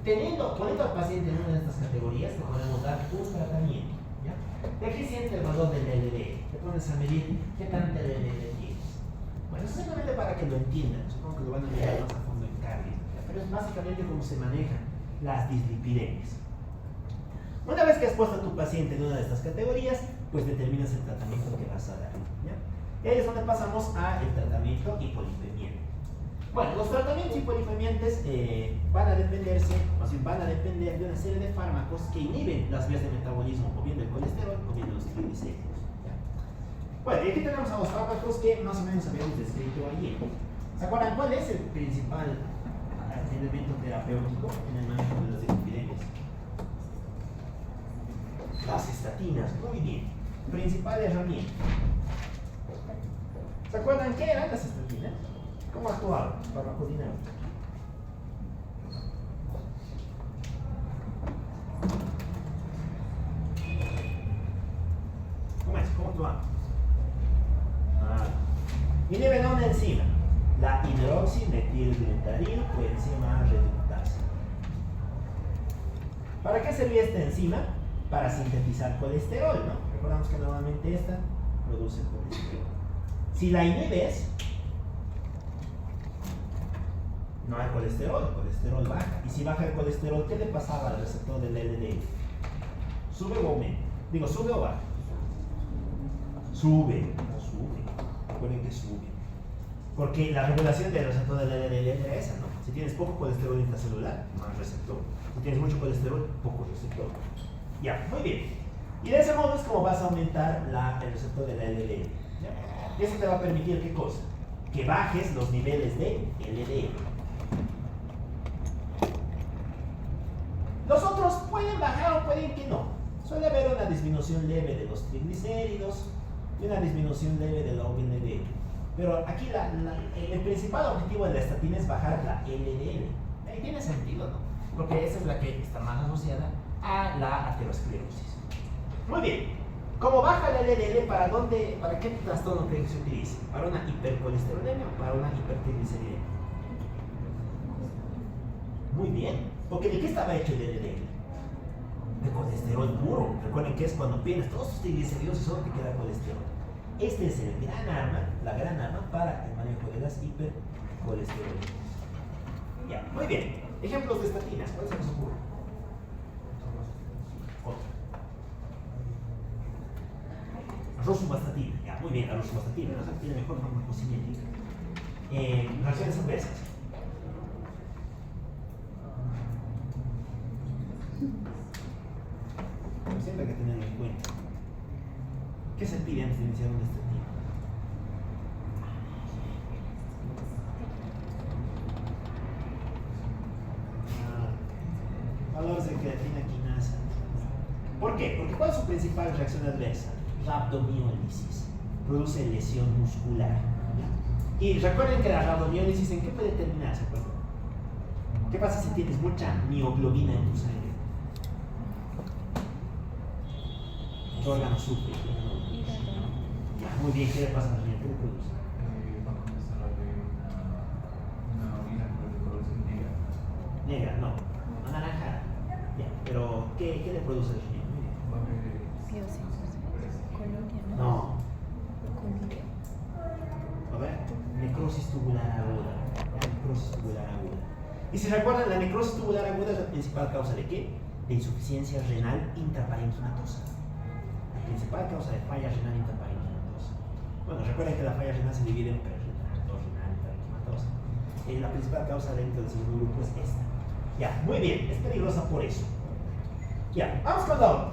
Poniendo al paciente en una de estas categorías, le podemos dar un tratamiento. ¿Ya? Y aquí siente el valor del LDL. Te pones a medir qué tanta LDL tienes. Bueno, eso simplemente para que lo entiendan. Supongo que lo van a mirar más a fondo en cardio. Pero es básicamente cómo se manejan las dislipidemias. Una vez que has puesto a tu paciente en una de estas categorías, pues determinas el tratamiento que vas a dar. ¿Ya? Y ahí es donde pasamos al tratamiento hipolipemiante. Bueno, los tratamientos hipolipemiantes van a depender de una serie de fármacos que inhiben las vías de metabolismo, o bien del colesterol o bien de los triglicéridos. ¿Ya? Bueno, y aquí tenemos a los fármacos que más o menos habíamos descrito ayer. ¿Se acuerdan cuál es el principal elemento terapéutico en el manejo de las dislipidemias? Las estatinas, muy bien. Principal herramienta. ¿Se acuerdan qué eran las estatinas? ¿Cómo actuaban? Farmacodinámica. ¿Cómo actuaban? Inhiben una enzima, la hidroximetilglutaril o enzima reductasa. ¿Para qué servía esta enzima? Para sintetizar colesterol, ¿no? Recordamos que normalmente esta produce colesterol. Si la inhibes, No hay colesterol, el colesterol baja. Y si baja el colesterol, ¿qué le pasaba al receptor del LDL? ¿Sube o aumenta? Digo, ¿sube o baja? Sube. Recuerden que sube. Porque la regulación del receptor del LDL es esa, ¿no? Si tienes poco colesterol intracelular, más receptor. Si tienes mucho colesterol, poco receptor. Ya, muy bien. Y de ese modo es como vas a aumentar el receptor del LDL. ¿Ya? Y eso te va a permitir, ¿qué cosa? Que bajes los niveles de LDL. Los otros pueden bajar o pueden que no. Suele haber una disminución leve de los triglicéridos y una disminución leve de la LDL. Pero aquí el principal objetivo de la estatina es bajar la LDL. Ahí tiene sentido, ¿no? Porque esa es la que está más asociada a la aterosclerosis. Muy bien. Como baja la LDL, ¿para qué trastorno creen que se utiliza? ¿Para una hipercolesterolemia o para una hipertrigliceridemia? Muy bien. Porque ¿de qué estaba hecho el LDL? De colesterol puro. Recuerden que es cuando pierdes todos tus triglicéridos y solo te queda colesterol. Este es el gran arma, la gran arma para el manejo de las hipercolesterolemias. Ya, muy bien. Ejemplos de estatinas, ¿cuál se nos ocurre? Otra. Rosuvastatina, ya, muy bien, la rosuvastatina, la tiene mejor farmacocinética. Reacciones adversas. Pero siempre hay que tenerlo en cuenta. ¿Qué se pide antes de iniciar una estatina? Valores de creatina quinasa. ¿Por qué? Porque ¿cuál es su principal reacción adversa? Rhabdomiólisis. Produce lesión muscular. Y recuerden que la rhabdomiólisis, ¿en qué puede terminar? ¿Se acuerdan? ¿Qué pasa si tienes mucha mioglobina en tu sangre? El órgano sufre. Ya, muy bien, ¿qué le pasa a la riñón? ¿Qué le produce? Va a comenzar a ver una orina de color negra. Negra, no. Anaranjada. Ya, pero ¿qué le produce el riñón? Muy bien. Va a ver Biosis. Colonia, ¿no? No. Colonia. A ver, necrosis tubular aguda. La necrosis tubular aguda. Y si recuerdan, la necrosis tubular aguda es la principal causa de qué? De insuficiencia renal intraparenquimatosa. La principal causa de falla renal intraparenquimatosa. Bueno, recuerden que la falla renal se divide en prerenal, renal y parenquimatosa. La principal causa dentro del segundo grupo es esta. Ya, muy bien, es peligrosa por eso. Ya, vamos con la otra.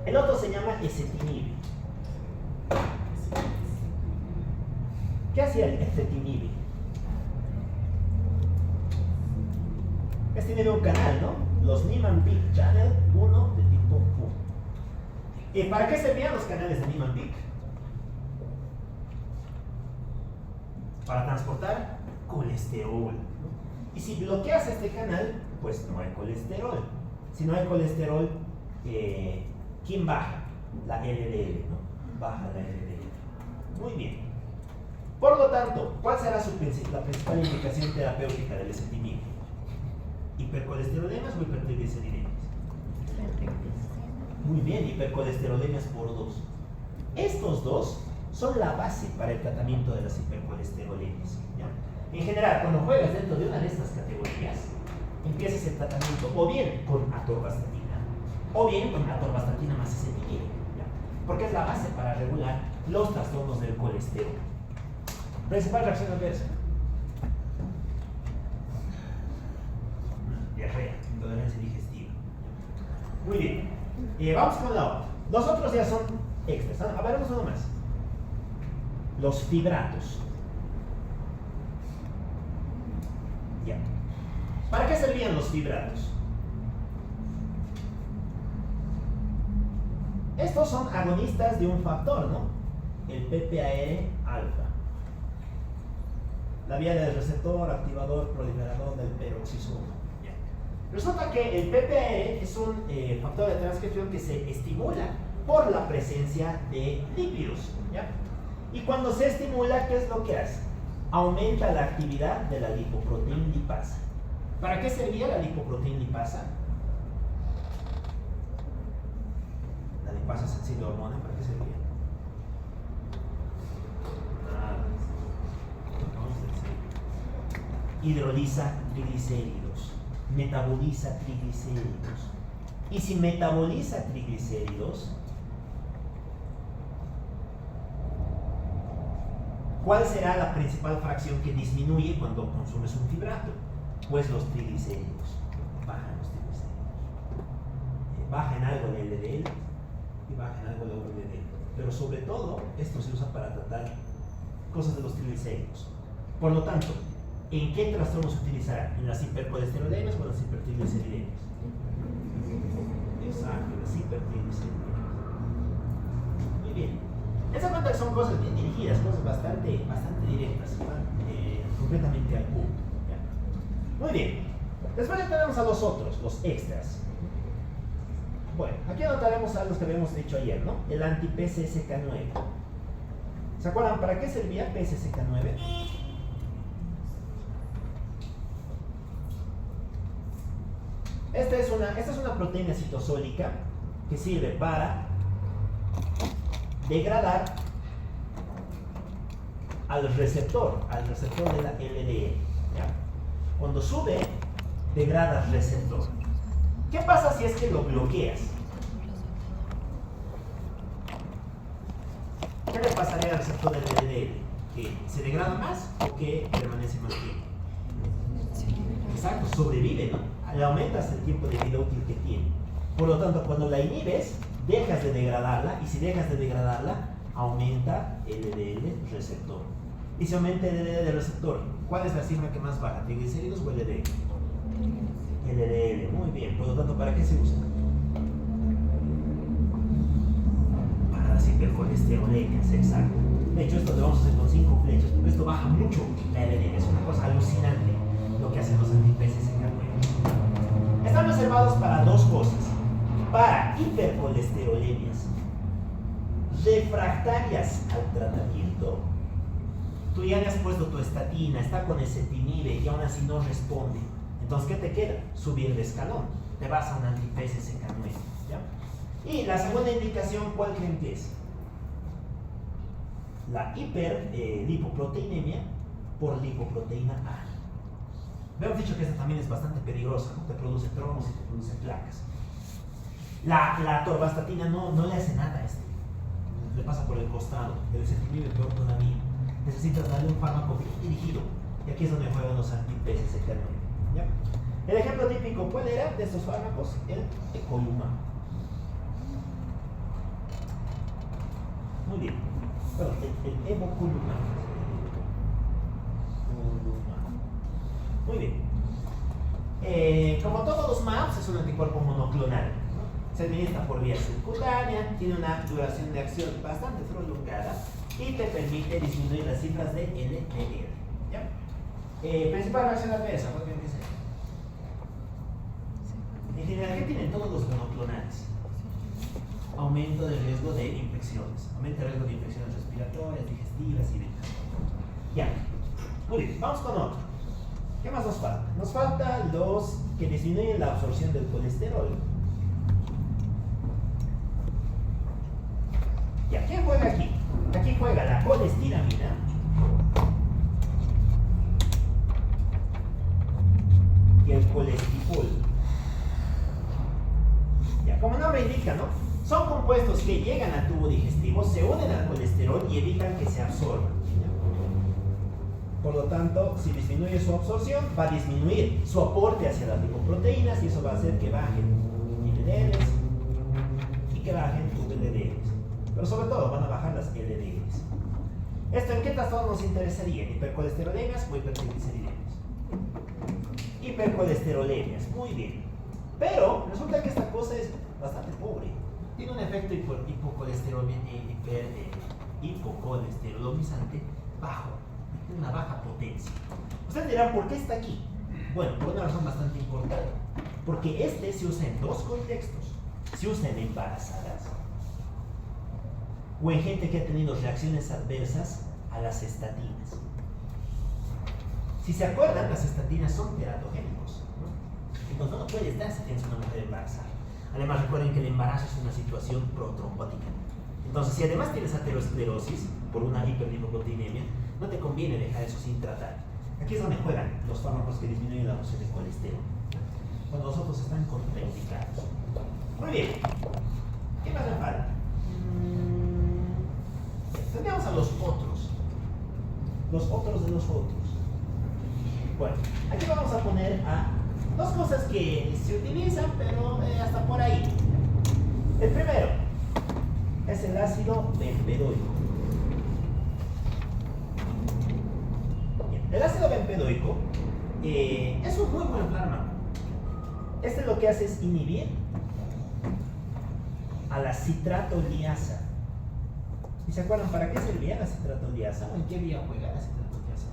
El otro se llama ezetimibe. ¿Qué hacía el ezetimibe? Este tiene un canal, ¿no? Los Niemann-Pick Channel 1 de tipo 1. ¿Para qué servían los canales de Niemann-Pick? Para transportar colesterol. Y si bloqueas este canal, pues no hay colesterol. Si no hay colesterol, ¿quién baja? La LDL, ¿no? Baja la LDL. Muy bien. Por lo tanto, ¿cuál será la principal indicación terapéutica del ezetimibe? ¿Hipercolesterolemias o hipertrigliceridemias? Muy bien, hipercolesterolemias por 2. Estos dos son la base para el tratamiento de las hipercolesterolemias. ¿Ya? En general, cuando juegas dentro de una de estas categorías, empiezas el tratamiento o bien con atorvastatina o bien con atorvastatina más ezetimibe, porque es la base para regular los trastornos del colesterol. Principal reacción adversa. Diarrea, intolerancia digestiva. Muy bien. Vamos con la otra. Los otros ya son extras. Hablaremos uno más. Los fibratos. Ya. ¿Para qué servían los fibratos? Estos son agonistas de un factor, ¿no? El PPAR alfa. La vía del receptor activador proliferador del peroxisoma. Resulta que el PPAR es un factor de transcripción que se estimula por la presencia de lípidos. ¿Ya? Y cuando se estimula, ¿qué es lo que hace? Aumenta la actividad de la lipoproteína lipasa. ¿Para qué servía la lipoproteína lipasa? La lipasa sensible hormona, ¿para qué servía? hidroliza triglicéridos, metaboliza triglicéridos. Y si metaboliza triglicéridos, ¿cuál será la principal fracción que disminuye cuando consumes un fibrato? Pues los triglicéridos. Bajan los triglicéridos. Baja en algo el LDL y baja en algo el LDL. Pero sobre todo, esto se usa para tratar cosas de los triglicéridos. Por lo tanto, ¿en qué trastorno se utilizará? ¿En las hipercolesterolemias o en las hipertrigliceridemias? Exacto, en las hipertrigliceridemias. Muy bien. Esa cuenta que son cosas bien dirigidas, cosas bastante directas, completamente al punto. ¿Ya? Muy bien. Después ya tenemos a los otros, los extras. Bueno, aquí anotaremos algo que habíamos dicho ayer, ¿no? El anti-PCSK9. ¿Se acuerdan para qué servía PCSK9? Esta es una proteína citosólica que sirve para degradar al receptor de la LDL. ¿Ya? Cuando sube, degrada al receptor. ¿Qué pasa si es que lo bloqueas? ¿Qué le pasaría al receptor del LDL? ¿Que se degrada más o que permanece más tiempo? Exacto, sobrevive, ¿no? Le aumentas el tiempo de vida útil que tiene. Por lo tanto, cuando la inhibes, dejas de degradarla, y si dejas de degradarla, aumenta el LDL receptor. Y si aumenta el LDL receptor, ¿cuál es la cifra que más baja? ¿Triglicéridos o LDL? LDL, muy bien. Por lo tanto, ¿para qué se usa? Para las hipercolesterolemias, exacto. De hecho, esto lo vamos a hacer con 5 flechas, porque esto baja mucho la LDL. Es una cosa alucinante lo que hacen los anti-PCSK9. Están reservados para dos cosas: para hipercolesterolemias refractarias al tratamiento. Tú ya le has puesto tu estatina, está con ezetimibe y aún así no responde. Entonces, ¿qué te queda? Subir de escalón. Te vas a un anti-PCSK9. ¿Ya? Y la segunda indicación, ¿cuál creen que es? La hiperlipoproteinemia por lipoproteína A. Habíamos dicho que esta también es bastante peligrosa, ¿no? Te produce tromos y te produce placas. La atorvastatina no le hace nada a este. Le pasa por el costado. El ezetimibe peor todavía. Necesitas darle un fármaco bien dirigido. Y aquí es donde juegan los anti-PCSK9. ¿Ya? El ejemplo típico, ¿cuál era de estos fármacos? El ecolumab. Muy bien. Bueno, el evocolumab. Muy bien. Como todos los MABs, es un anticuerpo monoclonal, ¿no? Se administra por vía subcutánea, tiene una duración de acción bastante prolongada y te permite disminuir las cifras de LDL. ¿Ya? Principal reacción adversa, ¿cuál creen que sea? En general, ¿qué tienen todos los monoclonales? Aumento del riesgo de infecciones. Aumenta el riesgo de infecciones respiratorias, digestivas y demás. Ya. Muy bien, vamos con otro. ¿Qué más nos falta? Nos faltan los que disminuyen la absorción del colesterol. Ya, ¿quién juega aquí? Aquí juega la colestiramina y el colestipol. Ya, como nombre indica, ¿no? Son compuestos que llegan al tubo digestivo, se unen al colesterol y evitan que se absorban. Por lo tanto, si disminuye su absorción, va a disminuir su aporte hacia las lipoproteínas y eso va a hacer que bajen LDLs y que bajen VLDLs. Pero sobre todo van a bajar las LDLs. ¿Esto en qué trastorno nos interesaría? ¿En hipercolesterolemias o hipertrigliceridemias? Hipercolesterolemias, muy bien. Pero resulta que esta cosa es bastante pobre. Tiene un efecto hipocolesterolizante bajo. Tiene una baja potencia. Ustedes dirán, ¿por qué está aquí? Bueno, por una razón bastante importante. Porque este se usa en dos contextos. Se usa en embarazadas o en gente que ha tenido reacciones adversas a las estatinas. Si se acuerdan, las estatinas son teratogénicos, ¿no? Entonces no puedes dar si tienes una mujer embarazada. Además, recuerden que el embarazo es una situación protrombótica. Entonces, si además tienes aterosclerosis por una hiperlipoproteinemia, no te conviene dejar eso sin tratar. Aquí es donde juegan los fármacos que disminuyen la dosis de colesterol, cuando los otros están contraindicados. Muy bien. ¿Qué más me falta? Tendríamos a los otros. Los otros de los otros. Bueno, aquí vamos a poner a dos cosas que se utilizan, pero hasta por ahí. El primero es el ácido bempedoico. Bien, el ácido bempedoico es un muy buen fármaco. Este lo que hace es inhibir a la citratoliasa. ¿Y se acuerdan para qué servía la citratoliasa? ¿O en qué vía juega la citratoliasa?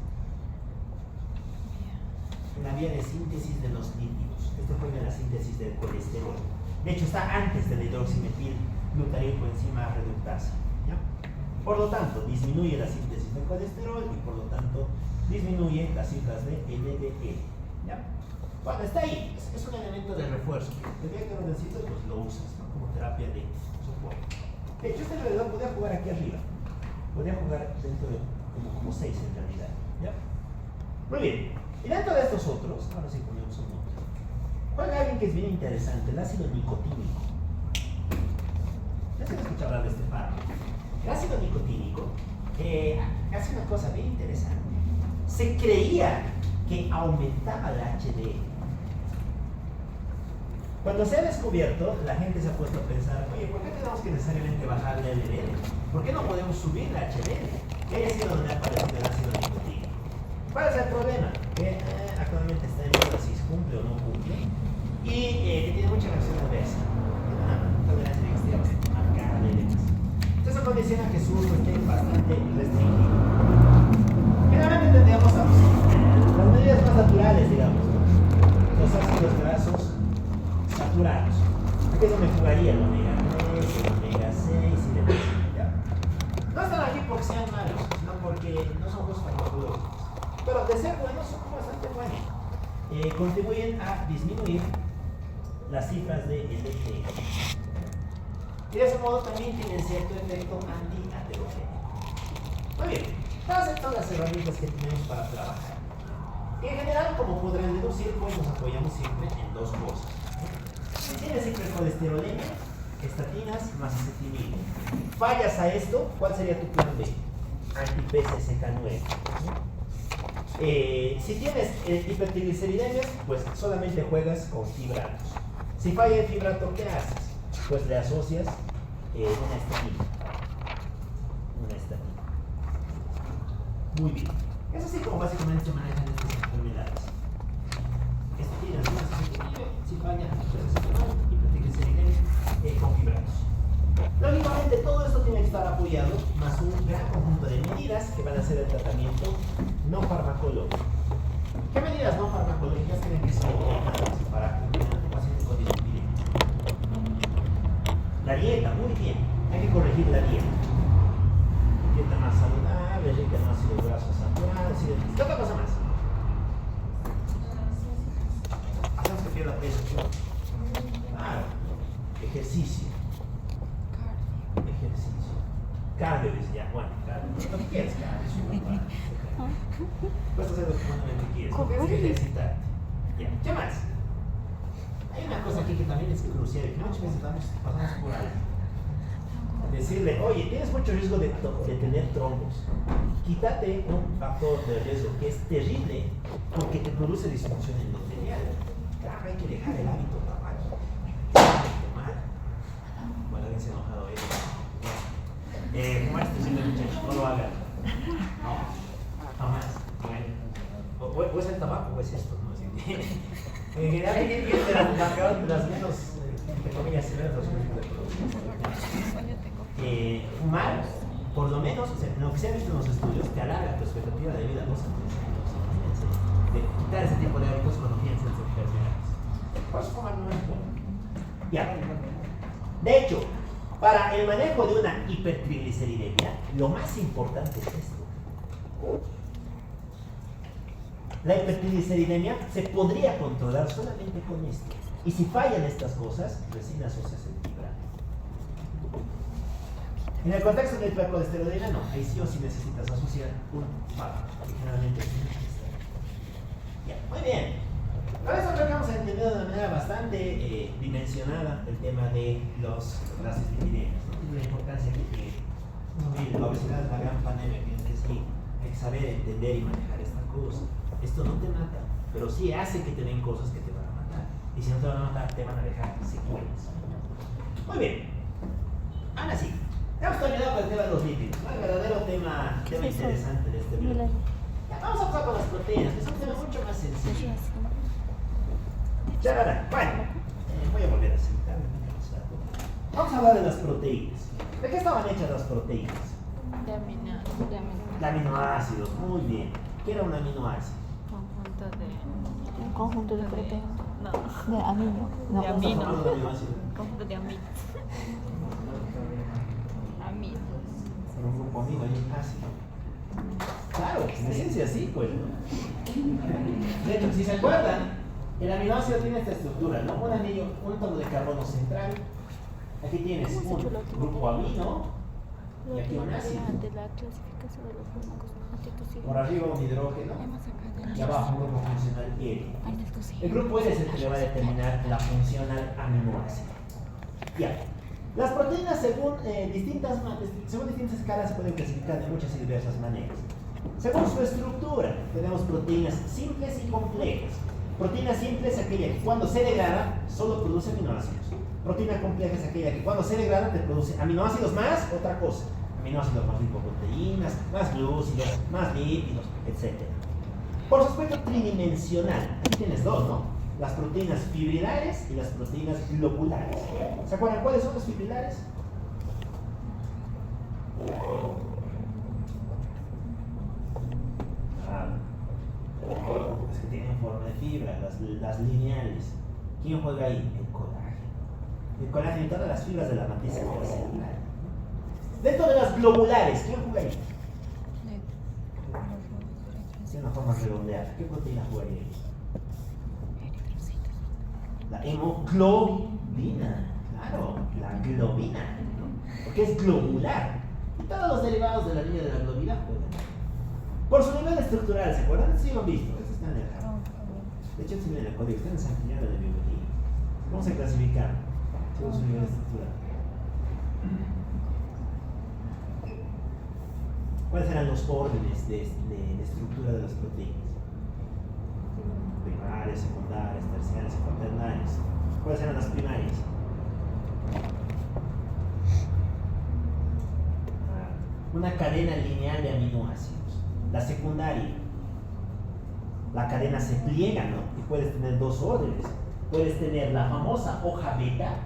En la vía de síntesis de los lípidos. Este juega en la síntesis del colesterol. De hecho, está antes del hidroximetilglutaricoenzima reductasa. ¿Ya? Por lo tanto, disminuye la síntesis del colesterol y por lo tanto disminuye las cifras de LDL. ¿Ya? Bueno, está ahí. Es un elemento de refuerzo. El día que lo necesitas, pues lo usas, ¿no? Como terapia de soporte. De hecho, este alrededor podría jugar aquí arriba. Podría jugar dentro de como 6 en realidad. ¿Ya? Muy bien. Y dentro de estos otros, ahora sí ponemos un otro. Juega alguien que es bien interesante, el ácido nicotínico. Ya se me escucha hablar de este fármaco. El ácido nicotínico hace una cosa bien interesante. Se creía que aumentaba el HDL. Cuando se ha descubierto, la gente se ha puesto a pensar, oye, ¿por qué tenemos que necesariamente bajar el LDL? ¿Por qué no podemos subir el HDL? Y ahí es donde ha aparecido el ácido nicotínico. ¿Cuál es el problema? Que actualmente está en duda si cumple o no cumple y que tiene mucha reacción adversa. Tiene una tolerancia extremamente marcada y demás. Entonces eso condiciona que su uso esté bastante restringido. Finalmente tendríamos a las medidas más naturales, digamos, ¿no? Los ácidos grasos saturados. Aquí es donde jugaría el omega 3, el omega 6 y demás. ¿Ya? No están aquí porque sean malos, sino porque no son juegos farmacológicos. Pero de ser buenos son bastante buenos. Contribuyen a disminuir las cifras de LDL. Y de ese modo también tienen cierto efecto anti-aterogénico. Muy bien, todas estas las herramientas que tenemos para trabajar. Y en general, como podrán deducir, pues nos apoyamos siempre en dos cosas. Si tienes hipercolesterolemia, estatinas más acetilina. Fallas a esto, ¿cuál sería tu plan B? Anti-PCSK9. Si tienes hipertrigliceridemias, pues solamente juegas con fibratos. Si falla el fibrato, ¿qué haces? Pues le asocias una estatina. Una estatina. Muy bien. Es así como básicamente se manejan estas enfermedades. Estatinas, si falla, pues hipertrigliceridemias con fibratos. Lógicamente todo esto tiene que estar apoyado más un gran conjunto de medidas que van a ser el tratamiento no farmacológico. ¿Qué medidas no farmacológicas creen que son importantes para un paciente con dislipidemia? La dieta, muy bien. Hay que corregir la dieta. Dieta más saludable, rica en ácidos grasos saturados y demás. ¿Qué otra cosa más? Hacemos que pierda peso. Claro. Ejercicio. Cardio, dice ya, bueno, cardio. Lo que quieres, cardio. Puedes hacer lo que humanamente quieres. Tienes que ejercitarte. Ya, ¿qué más? Hay una cosa aquí que también es crucial y que muchas veces pasamos por alto. Decirle, oye, tienes mucho riesgo de tener trombos. Quítate un factor de riesgo que es terrible porque te produce disfunción endotelial. Claro, hay que dejar el hábito tabaco. Tomar. Bueno, alguien se ha enojado ahí. Fumar es terrible, muchachos, no lo hagan. No, jamás. O es el tabaco o es esto, ¿no? En general, hay que ser las menos, entre comillas, severas los fumar, por lo menos, o sea, lo que se ha visto en los estudios, te alarga tu expectativa de vida 2 a 3 años. De quitar ese tipo de hábitos cuando piensas en enfermedades. Por eso fumar no es bueno. Ya. De hecho, para el manejo de una hipertrigliceridemia, lo más importante es esto. La hipertrigliceridemia se podría controlar solamente con esto. Y si fallan estas cosas, recién asocias el fibrato. En el contexto de la hipercolesterolemia, no. Ahí sí o sí necesitas asociar un fármaco, que generalmente es un Ya, muy bien. Ahora eso creo que hemos entendido de una manera bastante dimensionada el tema de las lipidemias, ¿no? Tiene una importancia que tiene. Mire, la obesidad es la gran pandemia que es decir, hay que saber entender y manejar esta cosa. Esto no te mata, pero sí hace que te den cosas que te van a matar. Y si no te van a matar, te van a dejar secuelas. Muy bien. Ahora sí, hemos terminado con el tema de los lípidos, ¿no? El verdadero tema interesante de este video. Vamos a pasar con las proteínas, que son temas mucho más sencillos. Ya verán. Bueno, voy a volver a sentarme. Vamos a hablar de las proteínas. ¿De qué estaban hechas las proteínas? De aminoácidos, muy bien. ¿Qué era un aminoácido? Un conjunto de proteínas. No. De amino. No, De amino. ¿Estamos hablando de aminoácido? Conjunto de aminos. Aminos. Era un grupo amino y un ácido. Claro, en esencia sí, pues, ¿no? De hecho, si se acuerdan, el aminoácido tiene esta estructura, ¿no? Un anillo, un átomo de carbono central. Aquí tienes un grupo amino y aquí un ácido. De la clasificación de los fármacos antitusivos. Por arriba un hidrógeno y abajo un grupo funcional L. El grupo L es el que le va a determinar la función al aminoácido. Ya. Las proteínas según distintas escalas se pueden clasificar de muchas y diversas maneras. Según su estructura, tenemos proteínas simples y complejas. Proteína simple es aquella que cuando se degrada solo produce aminoácidos. Proteína compleja es aquella que cuando se degrada te produce aminoácidos más otra cosa. Aminoácidos más lipoproteínas, más glúcidos, más lípidos, etc. Por su aspecto tridimensional, aquí tienes dos, ¿no? Las proteínas fibrilares y las proteínas globulares. ¿Se acuerdan cuáles son las fibrilares? Es que tienen forma de fibra, las lineales. ¿Quién juega ahí? El colágeno. El colágeno y todas las fibras de la matriz celular. Dentro de las globulares, ¿quién juega ahí? Tiene una forma redondeada. ¿Qué proteína jugaría ahí? La hemoglobina, claro, la globina, ¿no? Porque es globular. Y todos los derivados de la línea de la globina juegan. Por su nivel estructural, ¿se acuerdan? Sí lo han visto, esto está en el jardín. De hecho, si viene el código, está en San Quintana de biología. Vamos a clasificar según su nivel estructural. ¿Cuáles eran los órdenes de estructura de las proteínas? Primarias, secundarias, terciarias y cuaternarias. ¿Cuáles eran las primarias? Una cadena lineal de aminoácidos. La secundaria, la cadena se pliega, ¿no? Y puedes tener dos órdenes. Puedes tener la famosa hoja beta,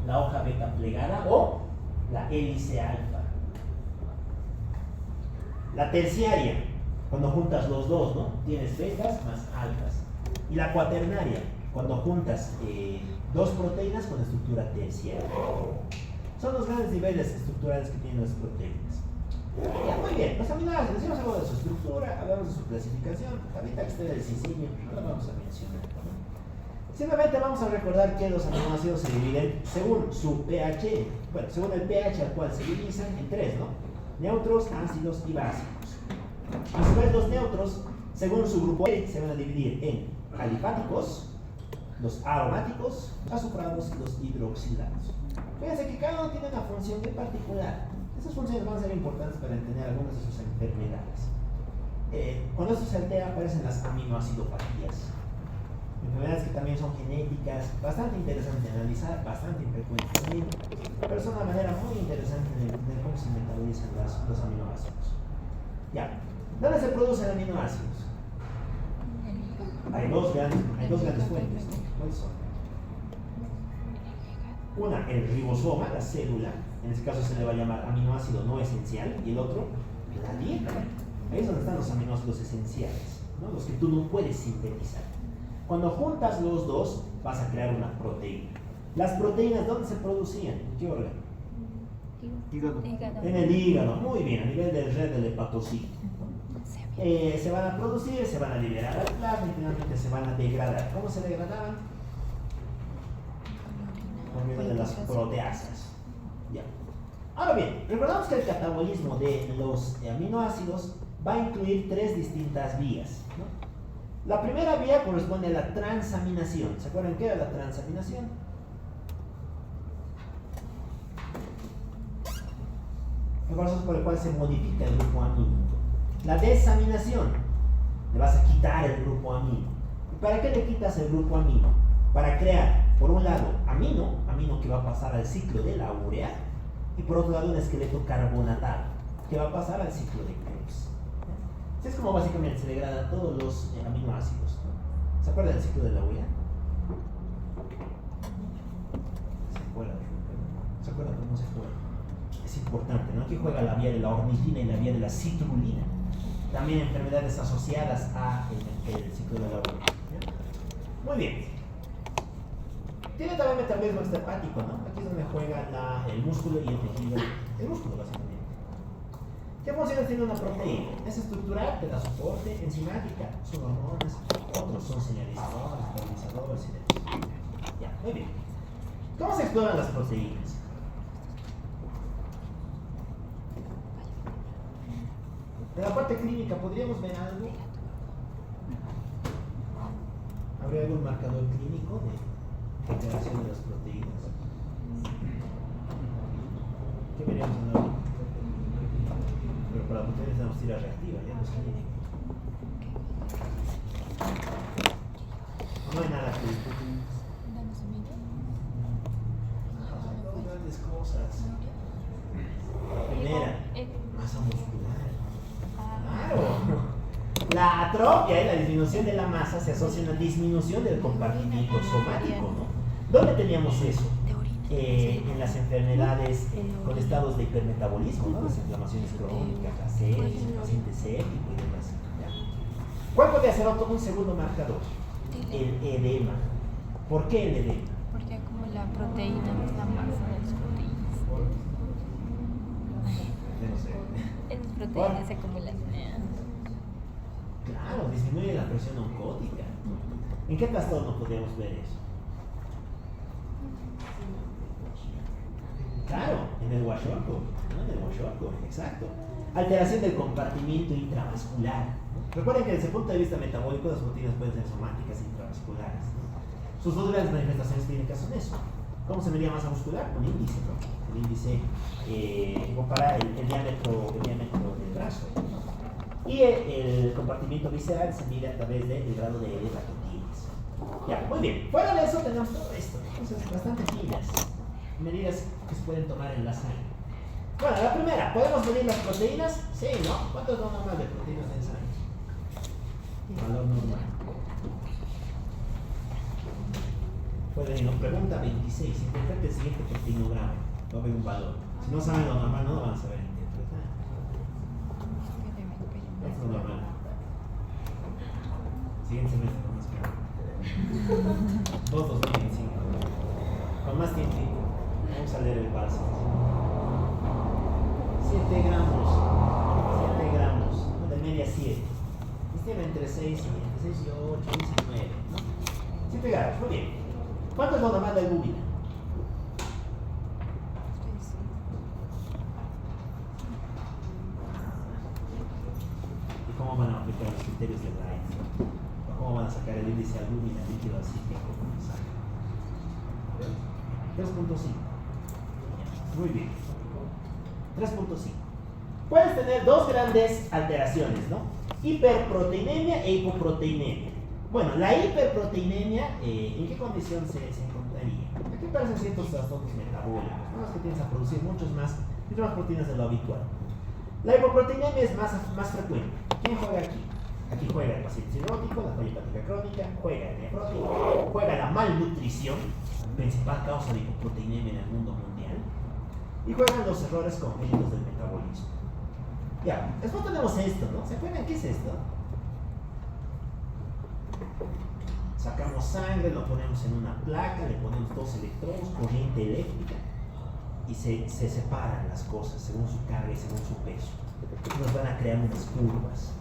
la hoja beta plegada, o la hélice alfa. La terciaria, cuando juntas los dos, ¿no? Tienes betas más alfas. Y la cuaternaria, cuando juntas dos proteínas con estructura terciaria. Son los grandes niveles estructurales que tienen las proteínas. Ya, muy bien, los aminoácidos, decimos algo de su estructura, hablamos de su clasificación, ahorita que esté del cisinio, no lo vamos a mencionar, ¿no? Simplemente vamos a recordar que los aminoácidos se dividen según su pH, bueno, según el pH al cual se divisan en tres, ¿no? Neutros, ácidos y básicos. A su vez, los neutros, según su grupo L, se van a dividir en alifáticos, los aromáticos, azufrados y los hidroxilados. Fíjense que cada uno tiene una función muy particular. Esas funciones van a ser importantes para entender algunas de sus enfermedades. Cuando esto se altera aparecen las aminoacidopatías. Enfermedades que también son genéticas, bastante interesante de analizar, bastante infrecuentes también, pero son una manera muy interesante de cómo se metabolizan los aminoácidos. Ya, ¿dónde se producen aminoácidos? Hay dos grandes fuentes, ¿no? ¿Cuáles son? Una, el ribosoma, la célula. En este caso se le va a llamar aminoácido no esencial, y el otro, la dieta. Ahí es donde están los aminoácidos esenciales, ¿no? Los que tú no puedes sintetizar. Cuando juntas los dos, vas a crear una proteína. Las proteínas, ¿dónde se producían? ¿En qué órgano? Hígado. En el hígado, muy bien, a nivel del red del hepatocito. Se van a producir, se van a liberar al plasma y finalmente se van a degradar. ¿Cómo se degradaban? Por medio de las proteasas. Ya. Ahora bien, recordamos que el catabolismo de los aminoácidos va a incluir tres distintas vías, ¿no? La primera vía corresponde a la transaminación. ¿Se acuerdan qué era la transaminación? El proceso por el cual se modifica el grupo amino. La desaminación. Le vas a quitar el grupo amino. ¿Y para qué le quitas el grupo amino? Para crear, por un lado, amino que va a pasar al ciclo de la urea, y por otro lado un esqueleto carbonatado, que va a pasar al ciclo de Krebs. Así es como básicamente se degradan todos los aminoácidos, ¿no? ¿Se acuerdan del ciclo de la urea? ¿Se acuerdan cómo se juega? Es importante, ¿no? Aquí juega la vía de la ornitina y la vía de la citrulina. También enfermedades asociadas a el ciclo de la urea. ¿Ya? Muy bien. Tiene también metabolismo extrahepático, ¿no? Aquí es donde juega el músculo y el tejido. El músculo, básicamente. ¿Qué funciones tiene una proteína? Es estructural, te da soporte, enzimática, son hormonas, otros son señalizadores, estabilizadores y demás. Ya, muy bien. ¿Cómo se exploran las proteínas? De la parte clínica, ¿podríamos ver algo? ¿Habría algún marcador clínico de alteración de las proteínas? ¿Qué veríamos en la? Pero para la proteína tenemos tira reactiva, ya no es clínico. No hay nada clínico. Dos grandes cosas. La primera, masa muscular. Claro. La atrofia y la disminución de la masa se asocia a una disminución del compartimiento somático, ¿no? ¿Dónde teníamos eso? En las enfermedades con estados de hipermetabolismo, ¿no? Las inflamaciones crónicas, la sepsis, el paciente séptico y demás. ¿Ya? ¿Cuál podría ser un segundo marcador? El edema. ¿Por qué el edema? Porque acumula proteína en la masa de las proteínas. No sé. Esas proteínas se acumulan. Claro, disminuye la presión oncótica. ¿En qué trastorno podríamos ver eso? Claro, en el Kwashiorkor, ¿no? En el Kwashiorkor, exacto. Alteración del compartimiento intravascular. Recuerden que desde el punto de vista metabólico las proteínas pueden ser somáticas e intravasculares, ¿no? Sus dos grandes manifestaciones clínicas son eso. ¿Cómo se medía masa muscular? Con índice, ¿no? El índice compara el diámetro del brazo, ¿no? Y el compartimiento visceral se mide a través del grado de edema que tienes. Ya, muy bien. Fuera de eso tenemos todo esto. Entonces, bastante finas. Medidas que se pueden tomar en la sangre. Bueno, la primera, ¿podemos medir las proteínas? Sí, ¿no? ¿Cuánto es lo normal de proteínas en sangre? Valor normal. Pueden ir, pregunta 26. Interprete el siguiente proteinograma. Va a haber un valor. Si no saben lo normal, no lo van a saber interpretar. Esto es lo normal. Siguiente semestre, con más calma. 2025. Con más tiempo. Vamos a leer el básico. 7 gramos. 7 gramos. De media 7. Este entre 6 y 8, 19. ¿No? 7 gramos, muy bien. ¿Cuánto es lo normal de albúmina? ¿Y cómo van a aplicar los criterios de Wright? ¿Cómo van a sacar el índice de albúmina líquido así que como sacan? 3.5. Muy bien. 3.5. Puedes tener dos grandes alteraciones, ¿no? Hiperproteinemia e hipoproteinemia. Bueno, la hiperproteinemia, ¿en qué condición se encontraría? Aquí aparecen ciertos trastornos metabólicos, ¿no? Los que tienden a producir muchas más proteínas de lo habitual. La hipoproteinemia es más frecuente. ¿Quién juega aquí? Aquí juega el paciente cirrótico, la falla hepática crónica, juega el nefrótico, juega la malnutrición, principal causa de hipoproteinemia en el mundo mundial, y juegan los errores congénitos del metabolismo. Ya, después tenemos esto, ¿no? ¿Se acuerdan qué es esto? Sacamos sangre, lo ponemos en una placa, le ponemos 2 electrodos, corriente eléctrica, y se separan las cosas según su carga y según su peso. Y nos van a crear unas curvas.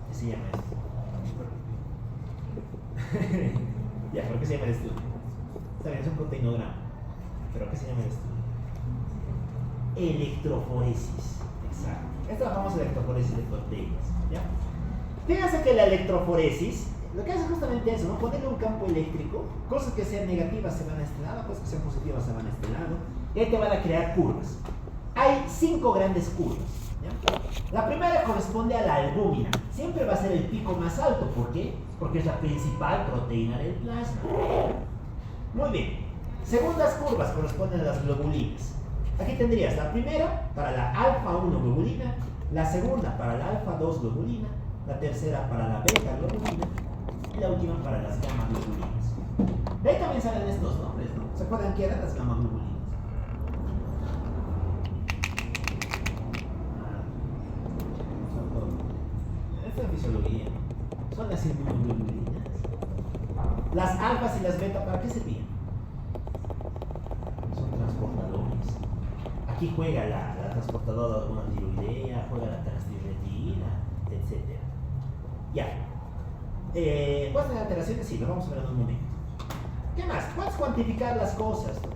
¿Qué se llama esto? Ya, ¿por qué se llama el estudio? Está bien, es un proteinograma. ¿Pero qué se llama el estudio? Electroforesis. Exacto. Esta es la famosa electroforesis de proteínas. ¿Ya? Fíjense que la electroforesis, lo que hace es justamente eso, ¿no? Ponerle un campo eléctrico, cosas que sean negativas se van a este lado, cosas que sean positivas se van a este lado, y ahí te van a crear curvas. Hay 5 grandes curvas, ¿ya? La primera corresponde a la albúmina, siempre va a ser el pico más alto, ¿por qué? Porque es la principal proteína del plasma. Muy bien, segundas curvas corresponden a las globulinas. Aquí tendrías la primera para la alfa 1 globulina, la segunda para la alfa 2 globulina, la tercera para la beta globulina y la última para las gamma globulinas. De ahí también salen estos nombres, ¿no? ¿Se acuerdan qué eran las gamma globulinas? Esta es fisiología. Son las inmunoglobulinas. Las alfas y las beta, ¿para qué servían? Son transportadores. Aquí juega la transportadora de hormona tiroidea, juega la transtiretina, etc. Ya. ¿Puedes tener alteraciones? Sí, lo vamos a ver en un momento. ¿Qué más? Puedes cuantificar las cosas, ¿no?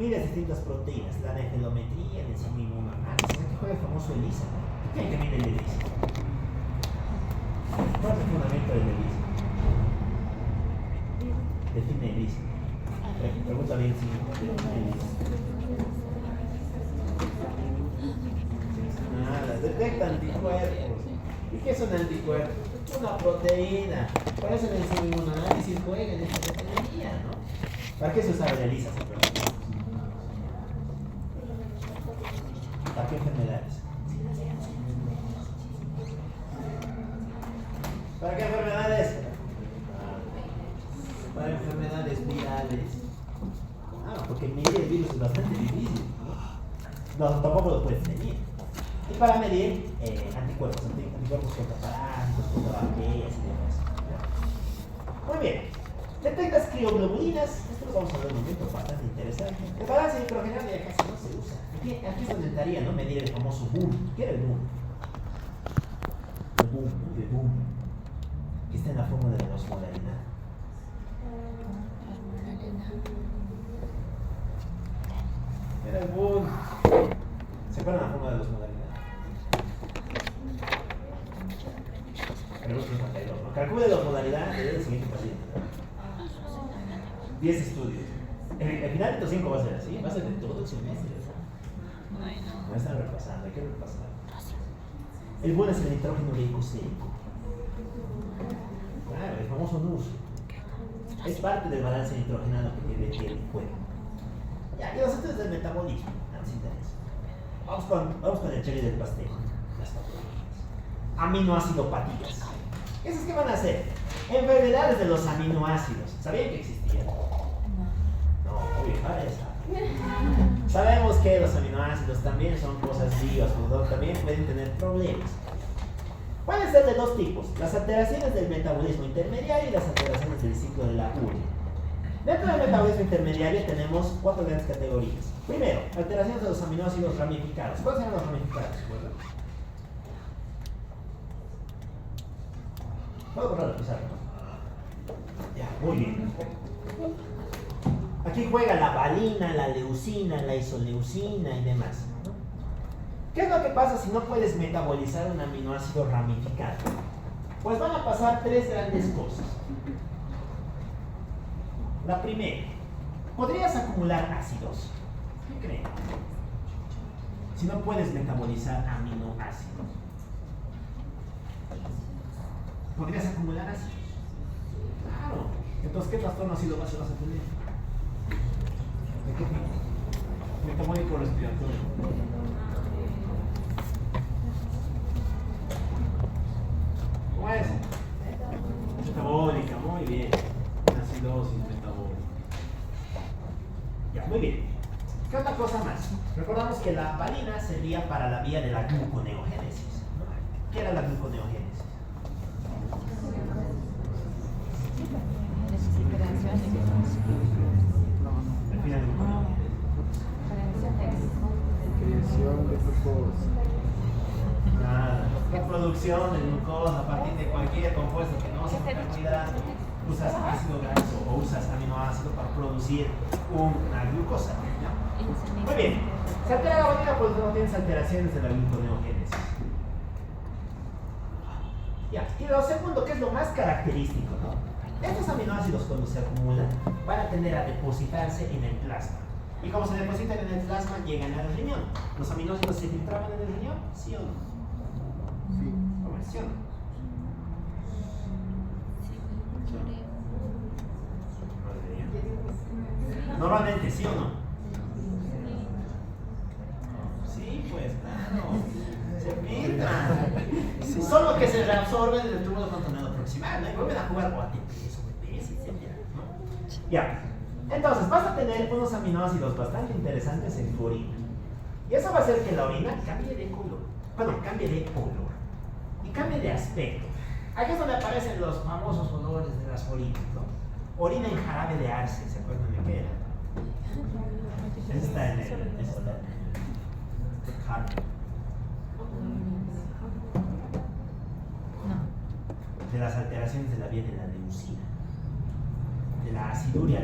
Miras distintas proteínas, la nefelometría, el enzima inmunoanálisis. Aquí juega el famoso ELISA. ¿Qué hay que medir el ELISA? ¿Cuál es el fundamento del ELISA? Define ELISA. Pregunta bien si define ELISA. Nada, detecta anticuerpos. ¿Y qué son anticuerpos? Una proteína. Por eso el enzima inmunoanálisis juega en esta proteína, ¿no? ¿Para qué se usa el ELISA? ¿Para qué enfermedades? ¿Para qué enfermedades? Para enfermedades virales. Porque medir el virus es bastante difícil, ¿no? No, tampoco lo puedes medir. Y para medir anticuerpos contra parásitos, contra bacterias y demás. Muy bien. Detectas crioglobulinas. Esto lo vamos a ver en un momento bastante interesante. El balance microgeral ya casi no se usa. Aquí es donde entraría, ¿no? Medir el famoso boom. ¿Qué era el boom? El boom. Que está en la fórmula de la osmolaridad. Era el boom. ¿Se acuerdan la fórmula de la osmolaridad? Pregunta 52, ¿no? Calcule la osmolaridad del siguiente paciente. 10 estudios. El final de estos 5 va a ser así, va a ser de todo el semestre. No están repasando, hay que repasar. El boom es el nitrógeno glicosérico. Claro, el famoso NUS. Es parte del balance nitrogenado que tiene el cuerpo. Ya, y los estudios del metabolismo, no nos interesa. Vamos con el cherry del pastel. Las proteínas. Aminoacidopatías. ¿Esas qué van a hacer? Enfermedades de los aminoácidos. ¿Sabían que existían? No, obvio, para eso. Sabemos que los aminoácidos también son cosas vivas, por lo tanto también pueden tener problemas. Pueden ser de dos tipos, las alteraciones del metabolismo intermediario y las alteraciones del ciclo de la urea. Dentro del metabolismo intermediario tenemos 4 grandes categorías. Primero, alteraciones de los aminoácidos ramificados. ¿Cuáles son los ramificados? ¿Puedo borrar la pizarra? Ya, muy bien. Aquí juega la valina, la leucina, la isoleucina y demás. ¿Qué es lo que pasa si no puedes metabolizar un aminoácido ramificado? Pues van a pasar 3 grandes cosas. La primera, ¿podrías acumular ácidos? ¿Qué creen? Si no puedes metabolizar aminoácidos, ¿podrías acumular ácidos? Claro. Entonces, ¿qué trastorno ácido-base vas a tener? ¿De qué tipo? Metabólico respiratorio. ¿Cómo es? Metabólica, muy bien. Acidosis metabólica. Ya, muy bien. ¿Qué otra cosa más? Recordamos que la valina servía para la vía de la gluconeogénesis. ¿Qué era la gluconeogénesis? Creación de glucosa. Nada. La producción de glucosa a partir de cualquier compuesto que no sea un carbohidrato. Usas ácido graso o usas aminoácido para producir una glucosa, ¿no? Muy bien. Se altera la valina, pues no tienes alteraciones de la gluconeogénesis. Ya. Y lo segundo, que es lo más característico, ¿no? Estos aminoácidos cuando se acumulan van a tender a depositarse en el plasma. Y como se depositan en el plasma, llegan al riñón. ¿Los aminoácidos se filtraban en el riñón? ¿Sí o no? Sí. ¿Cómo es? ¿Sí o no? Normalmente, ¿sí o no? Sí, pues claro. Se filtran. Solo que se reabsorben en el túbulo contornado proximal, ¿no? Y vuelven a jugar o ATPs, OVPs, etc. ¿no? Ya. Entonces, vas a tener unos aminoácidos bastante interesantes en tu orina. Y eso va a hacer que la orina cambie de color. Bueno, cambie de color. Y cambie de aspecto. Aquí es donde aparecen los famosos olores de las orinas, ¿no? Orina en jarabe de arce, ¿se acuerdan de qué era? Eso está en el jarabe. De las alteraciones de la vía de la leucina, de la aciduria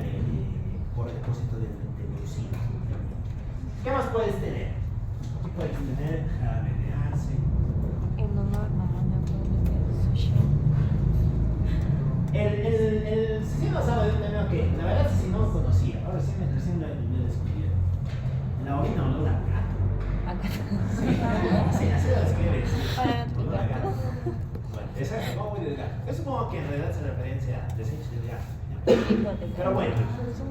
por depósito de leucina. ¿Qué más puedes tener? Aquí puedes tener jarabe de arce. El olor no puede sushi. El Cecilio sabe de un tema que la verdad sí no lo conocía, ahora sí recién lo he descubierto. La orina olor a gato. Acá. Sí, así lo describe. Para tu Olor a gato. gato. Bueno, exacto, como muy del gato. Yo supongo que en realidad se referencia a desechos del gato. Pero bueno,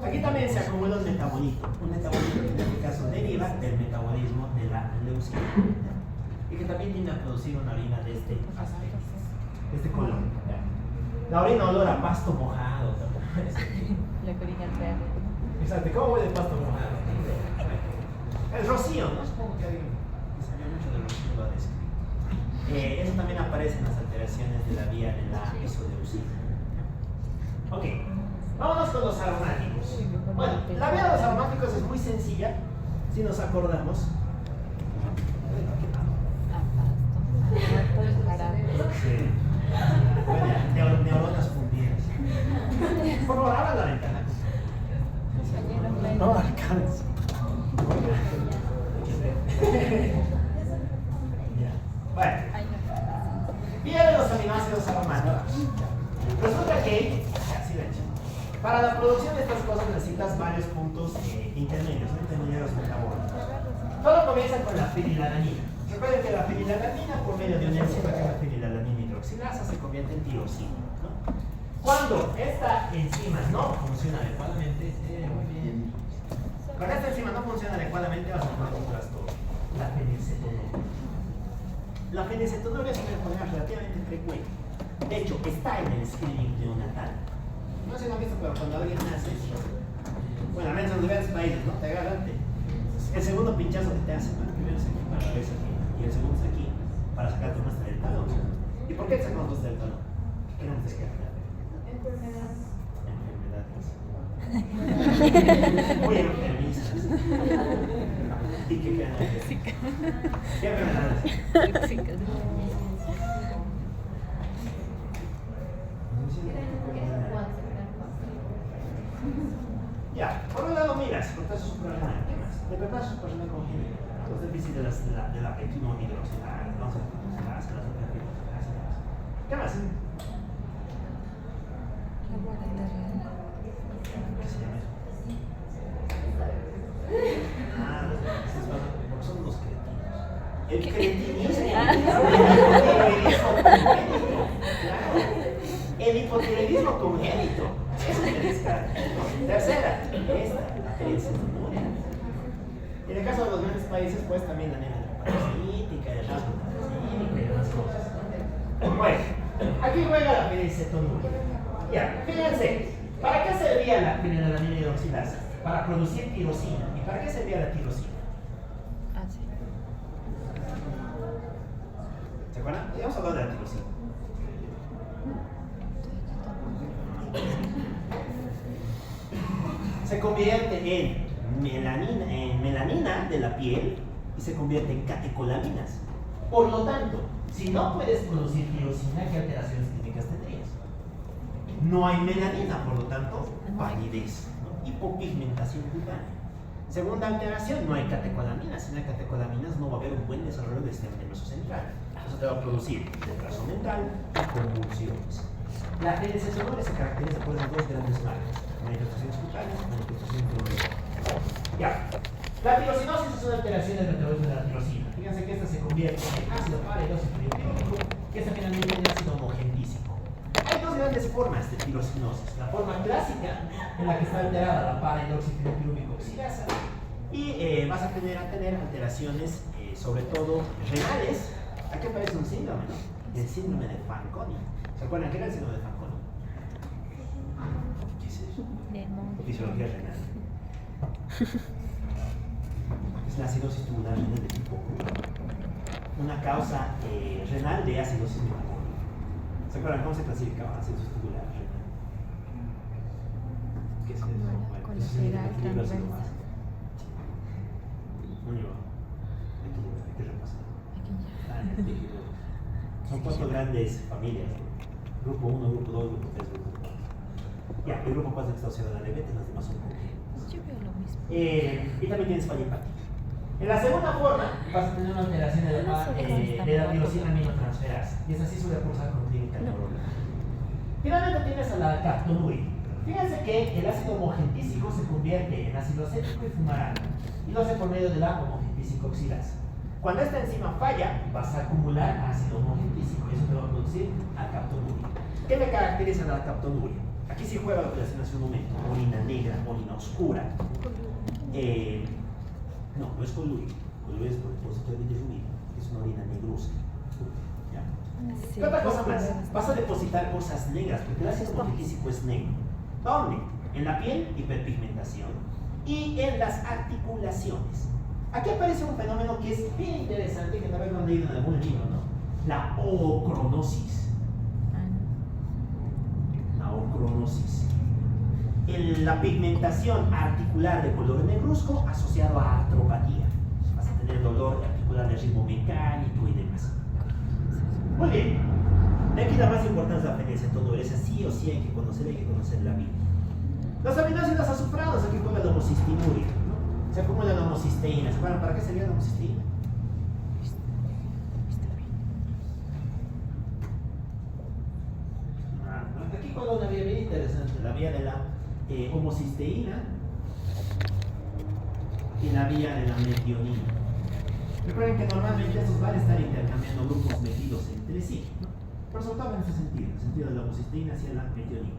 aquí también se acumula un metabolito que en este caso deriva del metabolismo de la leucina y que también tiende a producir una orina de este aspecto, de este color. La orina olor a pasto mojado. La orina al perro. Exacto, ¿cómo huele el pasto mojado? El rocío, ¿no? Supongo que alguien que sabe mucho del rocío lo ha descrito. Eso también aparece en las alteraciones de la vía de la isoleucina. Ok, vámonos con los aromáticos. Bueno, la vía de los aromáticos es muy sencilla, si nos acordamos. Sí. Neuronas fundidas. Por favor, abra la ventana. No alcanza. Bueno, vía de los aminoácidos aromáticos. Resulta que, silencio, para la producción de estas cosas necesitas varios puntos intermedios, ¿no? Intermediarios metabólicos. Todo comienza con la fenilalanina. Recuerden que la fenilalanina, por medio de una enzima que es la fenilalanina hidroxilasa, se convierte en tirosina, ¿no? Cuando esta enzima no funciona adecuadamente, muy bien. Cuando esta enzima no funciona adecuadamente, vas a tener un trastorno, la fenilcetonuria. La fenilcetonuria es una enfermedad relativamente frecuente. De hecho, está en el screening neonatal. No sé si lo han visto, pero cuando alguien nace, bueno, al menos en los diversos países, ¿no? Te agarran, el segundo pinchazo que te hacen, ¿no? El primero es aquí, para la cabeza aquí, y el segundo es aquí, para sacar tu muestra del talón. ¿Y por qué te sacamos muestra del talón? ¿Qué no te sacar? Enfermedades. Muy enfermizas. ¿Y qué quedan? ¿Qué enfermedades? Tóxicas. Ya, por un lado miras, proceso suprarrenal, ¿qué más? De proceso suprarrenal congénito, los déficits de la retina hidroxilada, no sé, las superfibrosidades. ¿Qué más? ¿Qué se llama eso? Ah, porque son los cretinos. El cretinismo. El hipotiroidismo congénito. Eso es el descarte. Tercera, la fenilcetonuria. Y en el caso de los grandes países, pues también la anemia parasítica, el rasgo parasítico y demás cosas. Bueno, aquí juega la fenilcetonuria. Ya, fíjense, ¿para qué servía la fenilalanina hidroxilasa? Para producir tirosina. ¿Y para qué servía la tirosina? Ah, sí. ¿Se acuerdan? Ya hemos hablado de la tirosina. Se convierte en melanina de la piel y se convierte en catecolaminas. Por lo tanto, si no puedes producir tirosina, ¿qué alteraciones químicas tendrías? No hay melanina, por lo tanto, palidez, ¿no? Hipopigmentación cutánea. Segunda alteración, no hay catecolaminas. Si no hay catecolaminas, no va a haber un buen desarrollo del sistema nervioso central. Eso te va a producir retraso mental y convulsiones. La NSS9 se caracteriza por esas dos grandes marcas: manifestaciones cutáneas y manifestaciones neurológicas. Ya. La tirosinosis es una alteración del metabolismo de la tirosina. Fíjense que esta se convierte en ácido paraidosifilipídico, que es finalmente un ácido homogentísico. Hay dos grandes formas de tirosinosis: la forma clásica, en la que está alterada la para-hidroxipirupírico oxidasa, y vas a tener alteraciones, sobre todo renales. Aquí aparece un síndrome, ¿no? El síndrome de Fanconi. ¿Se acuerdan qué era el síndrome de Fanconi? ¿Qué es eso? Fisiología renal. Es la acidosis tubular renal de tipo 1. Una causa renal de acidosis metabólica. ¿Se acuerdan cómo se clasificaba acidosis tubular renal? ¿Qué es eso? Bueno, eso significa equilibrio ácido base. Muy bien. Hay que repasar. Son 4 grandes familias, ¿no? Grupo 1, grupo 2, grupo 3, grupo 4. Ya, el grupo 4 está asociado a la diabetes, las demás son congénitas. Yo veo lo mismo. Y también tienes falla hepática. En la segunda forma vas a tener una alteración de la tirosina aminotransferasa, y esa sí suele cursar con clínica neurológica. Finalmente tienes a la captonuria. Fíjense que el ácido homogentísico se convierte en ácido acético y fumarate, y lo hace por medio de la homogentísico oxidasa. Cuando esta enzima falla, vas a acumular ácido homogentísico y eso te va a producir alcaptonuria. ¿Qué me caracteriza la alcaptonuria? Aquí sí juega lo que decía hace un momento: orina negra, orina oscura. No es colurio. Colurio es por depósito de bilirrubina, es una orina negruzca. ¿Ya? Sí. ¿Qué otra cosa más? Vas a depositar cosas negras, porque el ácido homogentísico es negro. ¿Dónde? En la piel, hiperpigmentación, y en las articulaciones. Aquí aparece un fenómeno que es bien interesante, que tal vez lo han leído en algún libro, ¿no? La oocronosis. La oocronosis. La pigmentación articular de color negruzco asociado a artropatía. Vas a tener dolor articular de ritmo mecánico y demás. Muy bien. De aquí la más importante es la apenencia. Todo eso sí o sí hay que conocer la vida. Los aminoácidos azufrados, aquí juega la homocistinuria, ¿no? Se acumula la homocisteína. ¿Se acuerdan para qué servía la homocisteína? Aquí juega una vía bien interesante, la vía de la homocisteína y la vía de la metionina. Recuerden que normalmente estos van a estar intercambiando grupos metidos entre sí, ¿no? Pero sobre todo en ese sentido, en el sentido de la homocisteína hacia la metionina.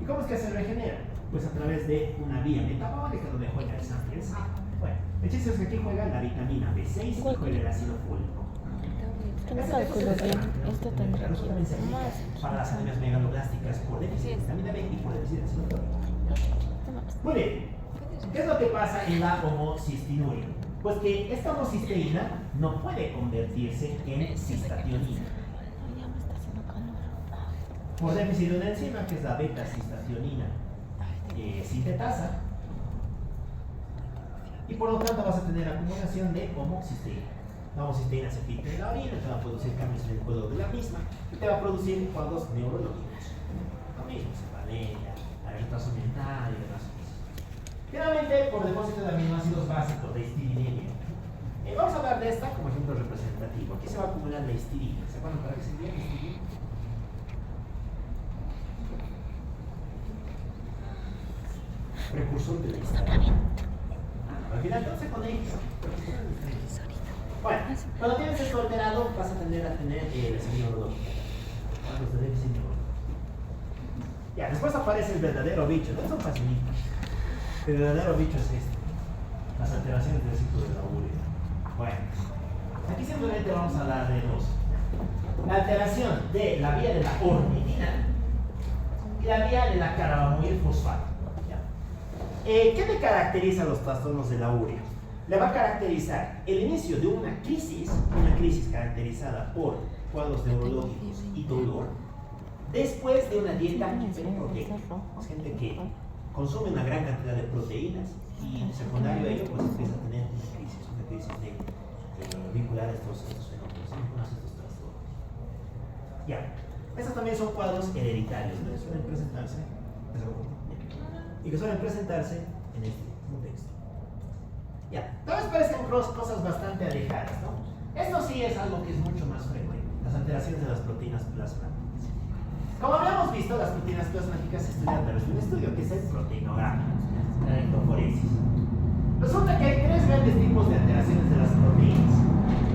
¿Y cómo es que se regenera? Pues a través de una vía metabólica donde juega el sangre. Bueno, el chiste es que aquí juega la vitamina B6 y juega el ácido fólico. Que no calculo bien. Esto tendría que ir más. Para las anemias megaloblásticas por déficit de vitamina B y por déficit de ácido fólico. Muy bien. ¿Qué es lo que pasa en la homocistinuria? Pues que esta homocisteína no puede convertirse en cistationina. Por déficit de una enzima que es la beta-cistationina sintetasa, y por lo tanto vas a tener acumulación de homocisteína. La homocisteína se filtra en la orina, te va a producir cambios en el color de la misma y te va a producir cuadros neurológicos. Lo mismo, cefalea, retraso mental y demás cosas. Finalmente, por depósito de aminoácidos básicos de histidinemia. Vamos a hablar de esta como ejemplo representativo. Aquí se va a acumular la histidina. ¿Se acuerdan para qué servía la histidina? Precursor de la histamina. Al final todo se conecta. Bueno, cuando tienes esto alterado vas a tender a tener lesión neurológica. Cuadros de déficit neurológico. Ya, después aparece el verdadero bicho. No son facilitos. El verdadero bicho es este: las alteraciones del ciclo de la urea. Bueno, aquí simplemente vamos a hablar de dos: la alteración de la vía de la ornidina y la vía de la carbamyl fosfato. ¿Qué le caracteriza a los trastornos de la urea? Le va a caracterizar el inicio de una crisis caracterizada por cuadros neurológicos y dolor, después de una dieta hiperproteica. Es gente que consume una gran cantidad de proteínas y secundario a ello pues empieza a tener una crisis vinculada a estos fenómenos, a estos trastornos. Ya, estos también son cuadros hereditarios, ¿no? Suelen presentarse, y que suelen presentarse en este contexto. Ya, tal vez parezcan cosas bastante alejadas, ¿no? Esto sí es algo que es mucho más frecuente. las alteraciones de las proteínas plasmáticas. Como habíamos visto, las proteínas plasmáticas se estudian a través de un estudio que es el proteinograma, la electroforesis. Resulta que hay tres grandes tipos de alteraciones de las proteínas.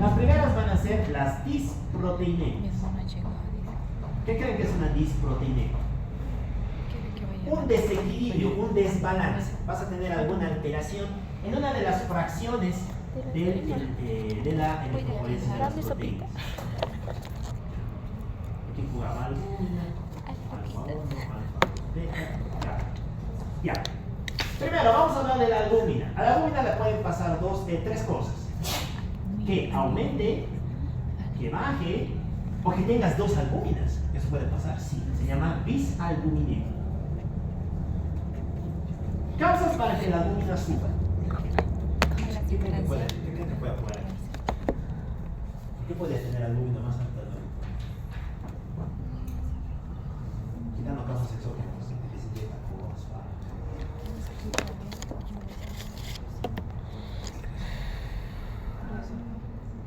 Las primeras van a ser las disproteinemias. ¿Qué creen que es una disproteinemia? Un desequilibrio, un desbalance. Vas a tener alguna alteración en una de las fracciones de la electroforesis de las proteínas. Aquí jugaba albúmina, alfa 1, alfa 2 beta, ya. Primero, vamos a hablar de la albúmina. A la albúmina le pueden pasar tres cosas. Que aumente, que baje, o que tengas dos albúminas. Eso puede pasar, sí. Se llama bisalbuminemia. Causas para que la albúmina suba. ¿Qué creen que puede ocurrir? ¿Por qué podría tener albúmina más alta de lo quitando causas exógenas? Que se inyecta fosfa.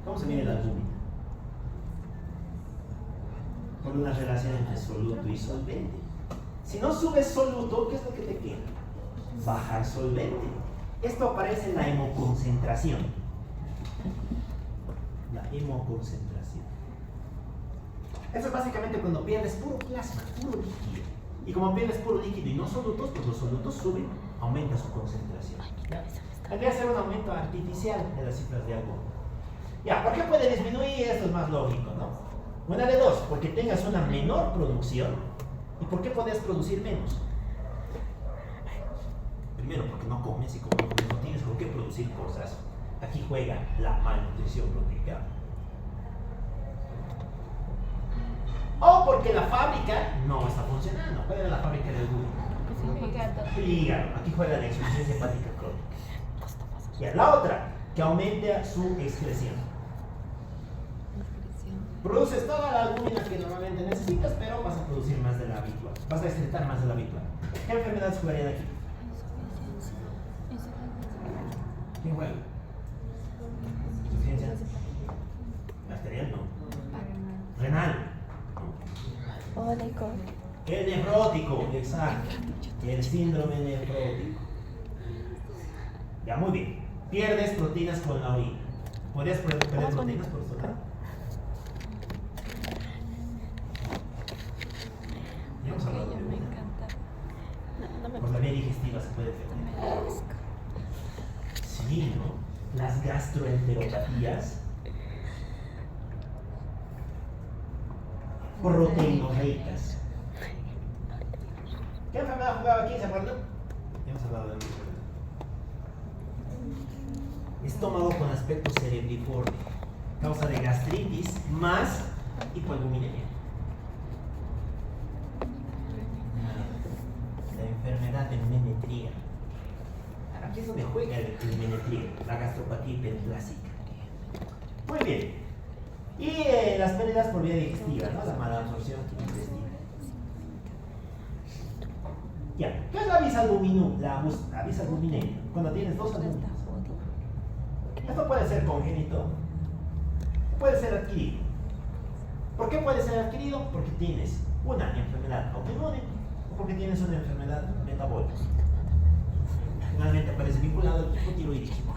¿Cómo se mide la albúmina? Por una relación entre soluto y solvente. Si no subes soluto, ¿qué es lo que te queda? Bajar solvente. Esto aparece en la hemoconcentración. La hemoconcentración. Eso es básicamente cuando pierdes puro plasma, puro líquido. Y como pierdes puro líquido y no solutos, pues los solutos suben, aumenta su concentración. Tendría que ser un aumento artificial de las cifras de albúmina. Ya, ¿por qué puede disminuir? Esto es más lógico, ¿no? Una de dos, porque tengas una menor producción. ¿Y por qué puedes producir menos? Primero, porque no comes, y como no comes, no tienes por qué producir cosas. Aquí juega la malnutrición proteica. O porque la fábrica no está funcionando. ¿Cuál era la fábrica del gluten? El hígado. Aquí juega la insuficiencia hepática crónica. Ya, la otra, que aumente su excreción. Produces toda la albúmina que normalmente necesitas, pero vas a producir más de la habitual. Vas a excretar más de la habitual. ¿Qué enfermedades jugarían aquí? ¿Quién juega? ¿Insuficiencia? Arterial, no. Renal. El nefrótico, exacto. El síndrome nefrótico. Ya, muy bien. Pierdes proteínas con la orina. ¿Podrías perder proteínas por tu lado? Ya hemos hablado de orina. Por la vía digestiva se puede perder. Sí, ¿no? Las gastroenteropatías. Proteinorreicas. ¿Qué enfermedad jugaba aquí? ¿Se acuerdan? Ya hemos hablado de una enfermedad. Estómago con aspecto cerebriforme. Causa de gastritis más hipoalbuminemia. La enfermedad de Menetrier. Aquí es donde juega el Menetrier, la gastropatía hiperplásica. Muy bien. Y las pérdidas por vía digestiva, ¿no? La mala absorción intestinal. Ya, ¿qué es la bisalbuminemia? Cuando tienes dos albúminas. Esto puede ser congénito, puede ser adquirido. ¿Por qué puede ser adquirido? Porque tienes una enfermedad autoinmune o porque tienes una enfermedad metabólica. Finalmente aparece vinculado al hipotiroidismo.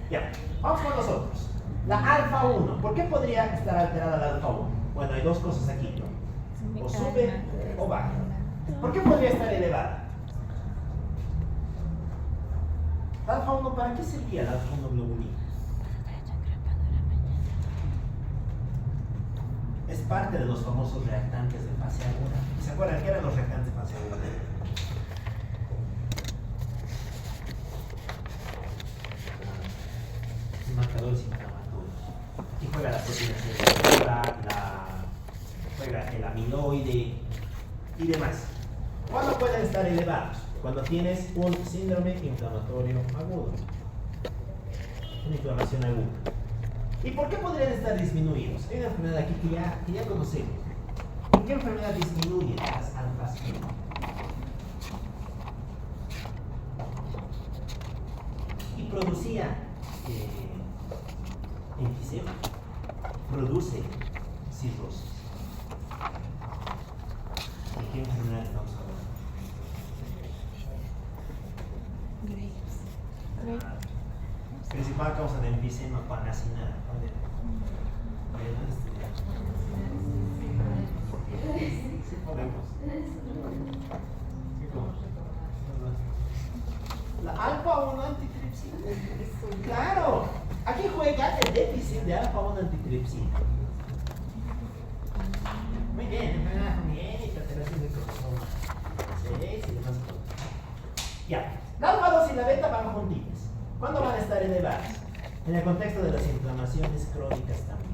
Ya, vamos con los otros. La alfa 1. ¿Por qué podría estar alterada la alfa 1? Bueno, hay dos cosas aquí, ¿no? O sube o baja. ¿Por qué podría estar elevada? La alfa 1, ¿para qué servía la alfa 1 globulina? Es parte de los famosos reactantes de fase aguda. ¿Se acuerdan qué eran los reactantes de fase aguda? Marcadores inflamatorios. Aquí juega la proteína cerebral, juega el amiloide y demás. ¿Cuándo pueden estar elevados? Cuando tienes un síndrome inflamatorio agudo. Una inflamación aguda. ¿Y por qué podrían estar disminuidos? Hay una enfermedad aquí que ya conocemos. ¿En qué enfermedad disminuyen las alfas 1? Y producía enfisema, produce cirrosis. ¿De qué enfermedad estamos hablando? Principal causa de enfisema pancreasinal. Sí podemos. ¿Cómo? La alfa-1 antitripsina. Claro. Aquí juega el déficit de alfa-1 antitripsina. Muy bien, enfermedad congénita, alteración de cromosoma 6 y demás cosas. Ya. La alfa-2 y la beta van juntitas. ¿Cuándo van a estar elevadas? En el contexto de las inflamaciones crónicas también.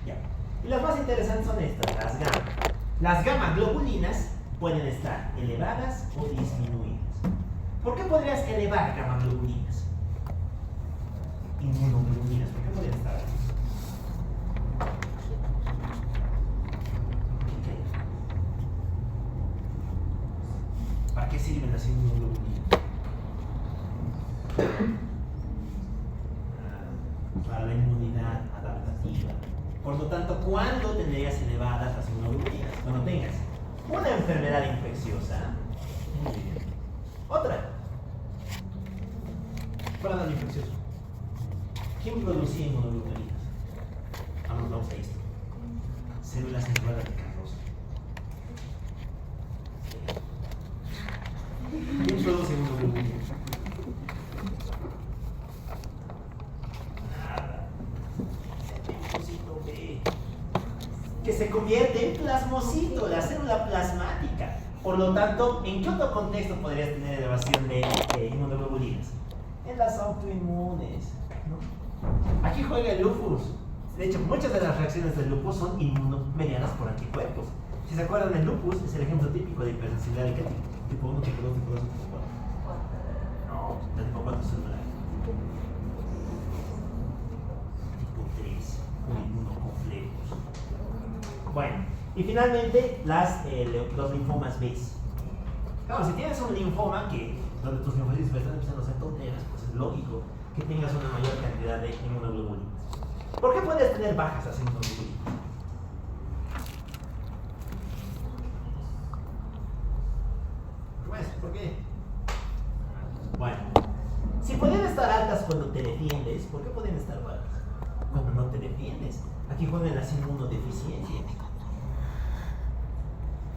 Ya. Y las más interesantes son estas, las gamma. Las gamma globulinas pueden estar elevadas o disminuidas. ¿Por qué podrías elevar gamma globulinas? Inmunoglobulinas, ¿por qué podrían estar aquí? ¿Para qué sirven las inmunoglobulinas? Para la inmunidad adaptativa. Por lo tanto, ¿cuándo tendrías elevadas las inmunoglobulinas? Cuando tengas una enfermedad infecciosa. Muy bien. Otra. ¿Cuál era la infecciosa? ¿Quién producía inmunoglobulinas? Vamos a esto. Células en ruedas de carroza. ¿Quién produce inmunoglobulinas? Que se convierte en plasmocito, la célula plasmática. Por lo tanto, ¿en qué otro contexto podrías tener elevación de inmunoglobulinas? En las autoinmunes, ¿no? Aquí juega el lupus. De hecho, muchas de las reacciones del lupus son inmunomediadas por anticuerpos. Si se acuerdan, el lupus es el ejemplo típico de hipersensibilidad. ¿De qué tipo? Tipo 1, tipo 2, tipo 2, tipo 4. No, de tipo 4 celular. Tipo 3, con inmunocomplejos. Bueno, y finalmente los linfomas B. Claro, si tienes un linfoma donde tus linfocitos están empezando a hacer tonteras, pues es lógico que tengas una mayor cantidad de inmunoglobulinas. ¿Por qué puedes tener bajas las inmunoglobulinas? Pues, ¿por qué? Bueno, si pueden estar altas cuando te defiendes, ¿por qué pueden estar bajas cuando no te defiendes? Aquí juegan las inmunodeficiencias.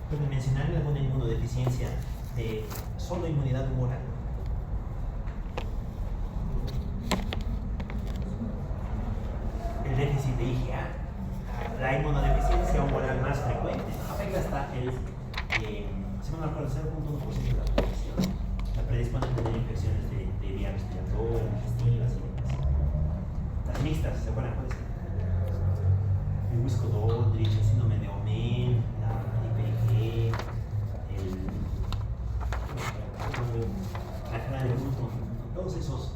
¿Pueden mencionarme alguna inmunodeficiencia de solo inmunidad humoral? El déficit de IgA, la inmunodeficiencia humoral más frecuente, afecta hasta el, si no me acuerdo, 0.1% de la población. La predispone a tener infecciones de vía respiratoria, digestivas y demás. Las mixtas, ¿se acuerdan cuáles? El Wisko-Doldrich, el síndrome de Omen, la IPG, la enfermedad de Bruton, todos esos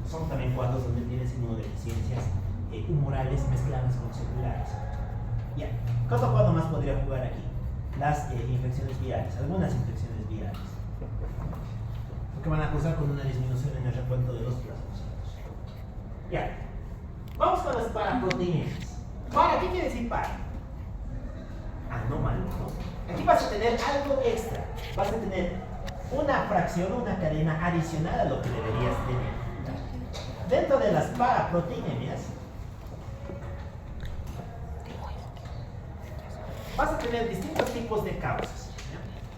son también cuadros donde tienes inmunodeficiencias humorales mezcladas con celulares. Ya, ¿qué otro cuadro más podría jugar aquí? Las infecciones virales, algunas infecciones virales, porque van a causar con una disminución en el recuento de los plasmocitos. Ya, vamos con las paraproteínas. ¿Para qué quiere decir para? Anómalo, ¿no? Aquí vas a tener algo extra. Vas a tener una fracción, una cadena adicional a lo que deberías tener. Dentro de las paraproteinemias, vas a tener distintos tipos de causas.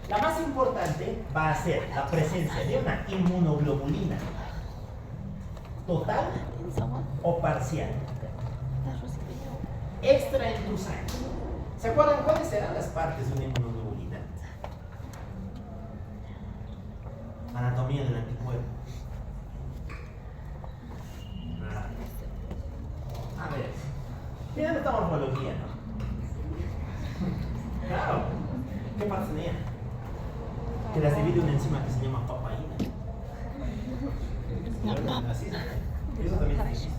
La más importante va a ser la presencia de una inmunoglobulina total o parcial extra en tu sangre. ¿Se acuerdan cuáles serán las partes de una inmunoglobulina? Anatomía del anticuerpo. A ver, miren esta morfología, ¿no? Claro, ¿qué partes tenía? Que las divide una enzima que se llama papaína. Así es. Eso también existe.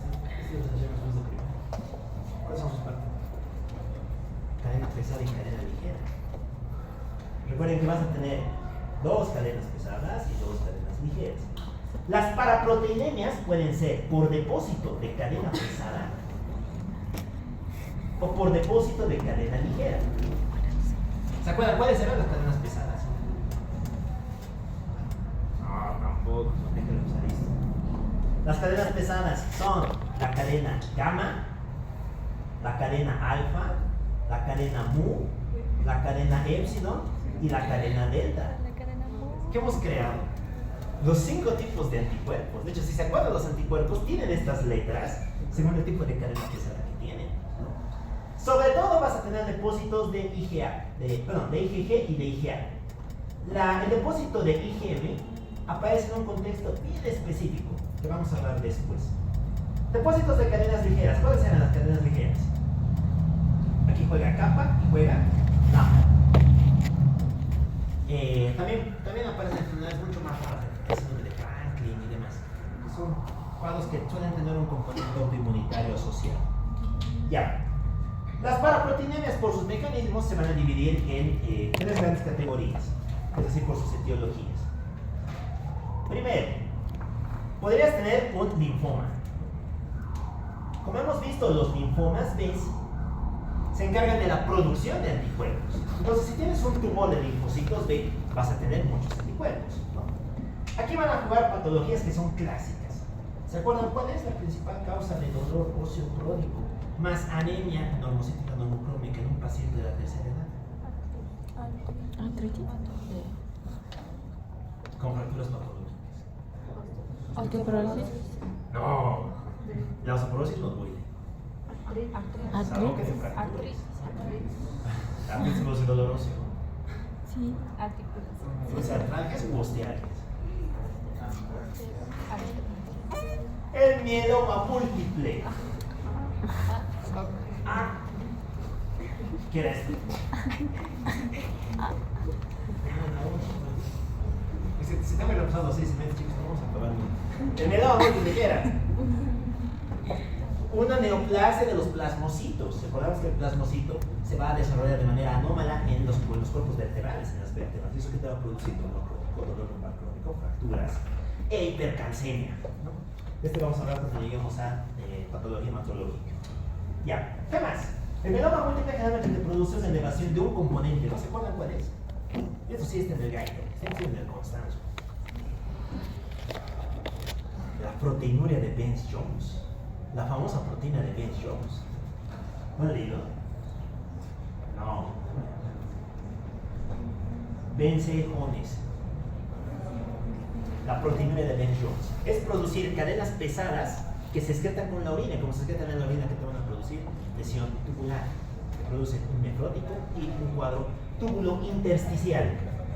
¿Cuáles son sus partes? Cadena pesada y cadena ligera. Recuerden que vas a tener dos cadenas pesadas y dos cadenas ligeras. Las paraproteinemias pueden ser por depósito de cadena pesada o por depósito de cadena ligera. ¿Se acuerdan cuáles eran las cadenas pesadas? No, tampoco. Déjenme usar esto. Las cadenas pesadas son la cadena gamma, la cadena alfa, la cadena mu, la cadena epsilon y la cadena delta. ¿Qué hemos creado? Los 5 tipos de anticuerpos. De hecho, si se acuerdan, los anticuerpos tienen estas letras según el tipo de cadena pesada que tienen, ¿no? Sobre todo vas a tener depósitos de IgA, de IgG y de IgA. El depósito de IgM aparece en un contexto bien específico que vamos a hablar después. Depósitos de cadenas ligeras. ¿Cuáles eran las cadenas ligeras? Aquí juega kappa y juega lambda. También aparecen enfermedades mucho más raras, el síndrome de Franklin y demás. Son cuadros que suelen tener un componente autoinmunitario asociado. Ya. Las paraproteinemias, por sus mecanismos, se van a dividir en 3 grandes categorías, es decir, por sus etiologías. Primero, podrías tener un linfoma. Como hemos visto, los linfomas, ¿ves?, se encargan de la producción de anticuerpos. Entonces, si tienes un tumor de linfocitos B, vas a tener muchos anticuerpos, ¿no? Aquí van a jugar patologías que son clásicas. ¿Se acuerdan cuál es la principal causa de dolor óseo crónico más anemia normocítica normocrómica en un paciente de la tercera edad? ¿Artritis? Con fracturas patológicas. ¿Osteoporosis? No, la osteoporosis no duele. ¿Artritis? Artritis no es dolor óseo. Sí. Pues artralgias u ostealgias. El mieloma múltiple. ¿Qué era esto? Se te han repasado 6 meses, chicos, vamos a probar. El mieloma múltiple, ¿qué era? Una neoplasia de los plasmocitos. Recordamos que el plasmocito se va a desarrollar de manera anómala en los cuerpos vertebrales, en las vértebras. Y eso que te va a producir dolor lumbar crónico, fracturas e hipercalcemia, ¿no? Vamos a hablar cuando lleguemos a patología hematológica. Ya, ¿qué más? El mieloma múltiple generalmente te produce una elevación de un componente. ¿No se acuerdan cuál es? Esto sí está en el Gaito, está en el Constanzo. La proteinuria de Benz-Jones. La famosa proteína de Benz-Jones. ¿No han leído? No. Benz-Jones. La proteinuria de Benz-Jones es producir cadenas pesadas que se excretan con la orina, como se excretan en la orina, que te van a producir lesión tubular. Te producen un nefrótico y un cuadro túbulo intersticial.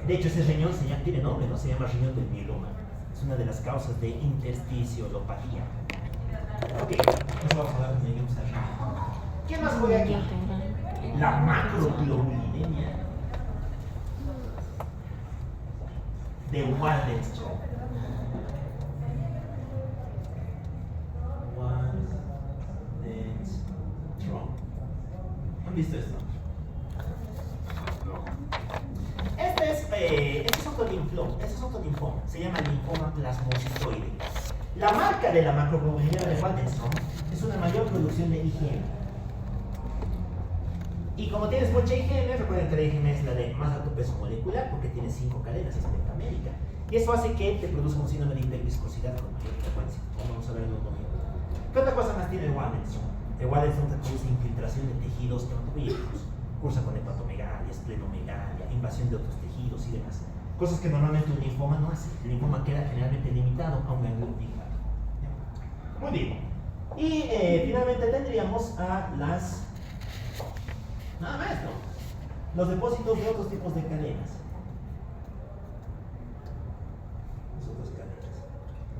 De hecho, ese riñón tiene nombre, ¿no? Se llama riñón del mieloma. Es una de las causas de intersticiolopatía. Ok, eso vamos a hablar cuando lleguemos a riñón. ¿Qué más juega aquí? La macroglobulinemia de Waldenström. ¿Han visto esto? No. Este es otro linfoma. Se llama linfoma plasmocitoide. La marca de la macroglobulinemia de Waldenström es una mayor producción de IgM. Y como tienes mucha IgM, recuerden que la IgM es la de más alto peso molecular porque tiene 5 cadenas, es pentamétrica. Y eso hace que te produzca un síndrome de hiperviscosidad con mayor frecuencia, como vamos a ver en un momento. ¿Qué otra cosa más tiene el Waldenström? El Waldenström te produce infiltración de tejidos hematopoyéticos, cursa con hepatomegalia, esplenomegalia, invasión de otros tejidos y demás. Cosas que normalmente un linfoma no hace. El linfoma queda generalmente limitado a un ganglio fijado. Muy bien. Y finalmente tendríamos a las... Nada más, ¿no? Los depósitos de otros tipos de cadenas. Las otras cadenas.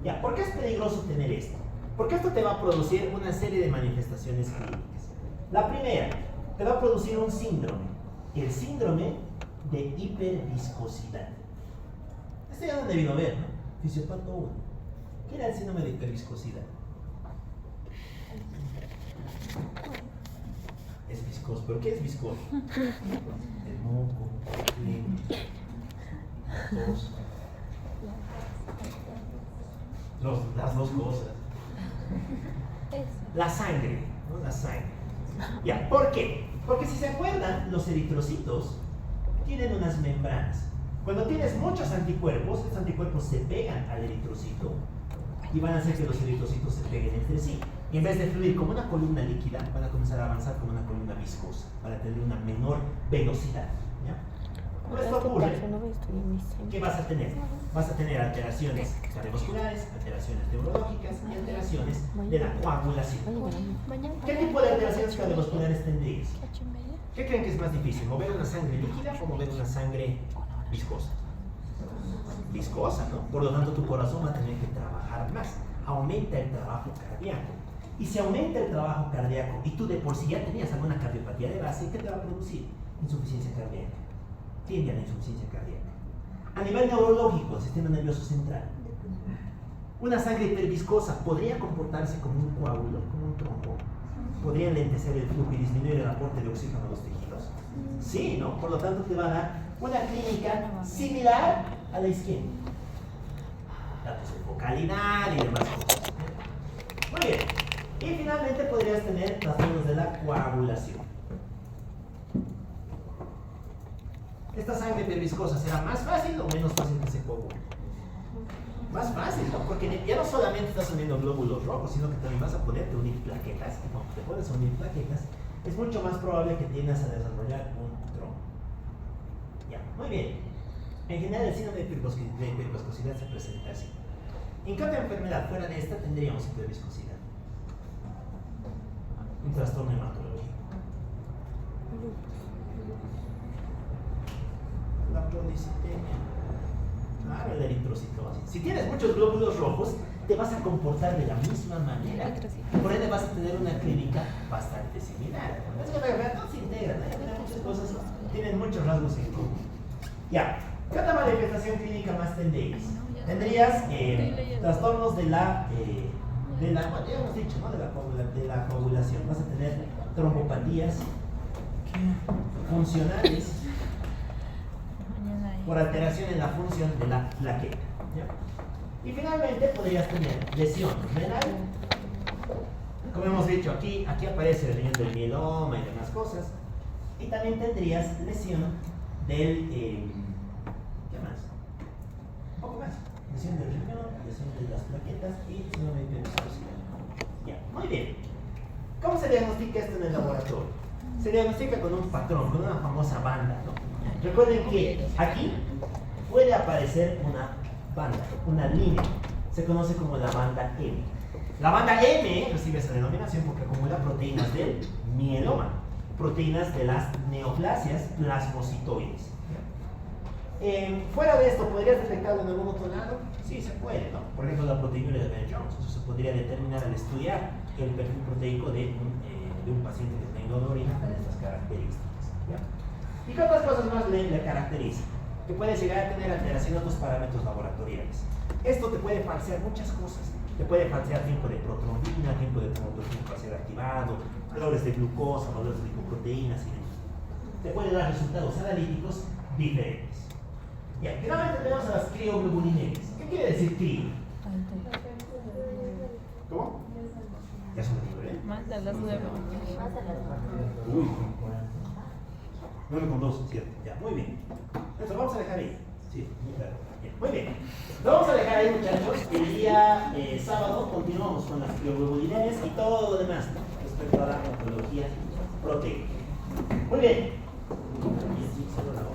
Ya, ¿por qué es peligroso tener esto? Porque esto te va a producir una serie de manifestaciones clínicas. La primera, te va a producir un síndrome. El síndrome de hiperviscosidad. Este ya lo han debido ver, ¿no? Fisiopato 1. ¿Qué era el síndrome de hiperviscosidad? Es viscoso. ¿Pero qué es viscoso? El moco, el tos. Las dos cosas. La sangre, ¿no? La sangre. Ya, ¿por qué? Porque si se acuerdan, los eritrocitos tienen unas membranas. Cuando tienes muchos anticuerpos, estos anticuerpos se pegan al eritrocito y van a hacer que los eritrocitos se peguen entre sí. Y en vez de fluir como una columna líquida, van a comenzar a avanzar como una columna viscosa, para tener una menor velocidad. ¿Ya? Por esto ocurre, ¿qué vas a tener? Vas a tener alteraciones cardiovasculares, alteraciones neurológicas y alteraciones de la coagulación. ¿Qué tipo de alteraciones cardiovasculares tendrías? ¿Qué creen que es más difícil? ¿Mover una sangre líquida o mover una sangre viscosa? Viscosa, ¿no? Por lo tanto, tu corazón va a tener que trabajar más. Aumenta el trabajo cardíaco. Y si aumenta el trabajo cardíaco y tú de por sí ya tenías alguna cardiopatía de base, ¿qué te va a producir? Insuficiencia cardíaca. Tiende a la insuficiencia cardíaca. A nivel neurológico, el sistema nervioso central, una sangre hiperviscosa podría comportarse como un coágulo, como un trombo. Podría enlentecer el flujo y disminuir el aporte de oxígeno a los tejidos. Sí, ¿no? Por lo tanto, te va a dar una clínica similar a la isquemia. Datos de focalidad y demás cosas. Muy bien. Y finalmente podrías tener trastornos de la coagulación. ¿Esta sangre hiperviscosa será más fácil o menos fácil que se coagule? Más fácil, ¿no? Porque ya no solamente estás uniendo glóbulos rojos, sino que también vas a poderte unir plaquetas. Y cuando te puedes unir plaquetas, es mucho más probable que tiendas a desarrollar un trombo. Ya, muy bien. En general, el síndrome de hiperviscosidad se presenta así. En cada enfermedad fuera de esta tendríamos hiperviscosidad. Un trastorno hematológico. La policitemia. Claro, la eritrocitosis. Si tienes muchos glóbulos rojos, te vas a comportar de la misma manera. Por ende vas a tener una clínica bastante similar. Es que la verdad no se integran, muchas cosas tienen muchos rasgos en común. Ya, ¿qué otra manifestación clínica más tendréis? Tendrías trastornos de la bueno, ya hemos dicho, ¿no? de la coagulación. Vas a tener trombopatías funcionales por alteración en la función de la plaqueta. ¿Ya? Y finalmente podrías tener lesión renal. Como hemos dicho, aquí aparece el riñón del mieloma y demás cosas. Y también tendrías lesión del... ¿qué más? Un poco más. Lesión del riñón, lesión de las plaquetas y síndrome de hiperviscosidad. Ya, muy bien. ¿Cómo se diagnostica esto en el laboratorio? Se diagnostica con un patrón, con una famosa banda, ¿no? Recuerden que aquí puede aparecer una banda, una línea. Se conoce como la banda M. La banda M recibe esa denominación porque acumula proteínas del mieloma, proteínas de las neoplasias plasmocitoides. Fuera de esto, ¿podrías detectarlo en algún otro lado? Sí, se puede, ¿no? Por ejemplo, la proteína de Ben-Jones. Eso se podría determinar al estudiar el perfil proteico de un paciente que tenga orina con estas características. ¿Ya? ¿Y qué otras cosas más le caracterizan? Que puedes llegar a tener alteración de otros parámetros laboratoriales. Esto te puede falsear muchas cosas. Te puede falsear tiempo de protrombina, tiempo de trombocitina para ser activado, valores de glucosa, valores de lipoproteínas y demás. Te puede dar resultados analíticos diferentes. Bien, finalmente tenemos a las crioglobulinemia. ¿Qué quiere decir crio? ¿Cómo? Ya son ¿eh? Más de las 9. Uy. 9,2, cierto. Ya, muy bien. Entonces, vamos a dejar ahí. Sí, muy claro. Bien, muy bien. Lo vamos a dejar ahí, muchachos. El día sábado continuamos con las crioglobulinemia y todo lo demás, ¿no? Respecto a la ontología proteica. Muy bien. Y así, solo la hora.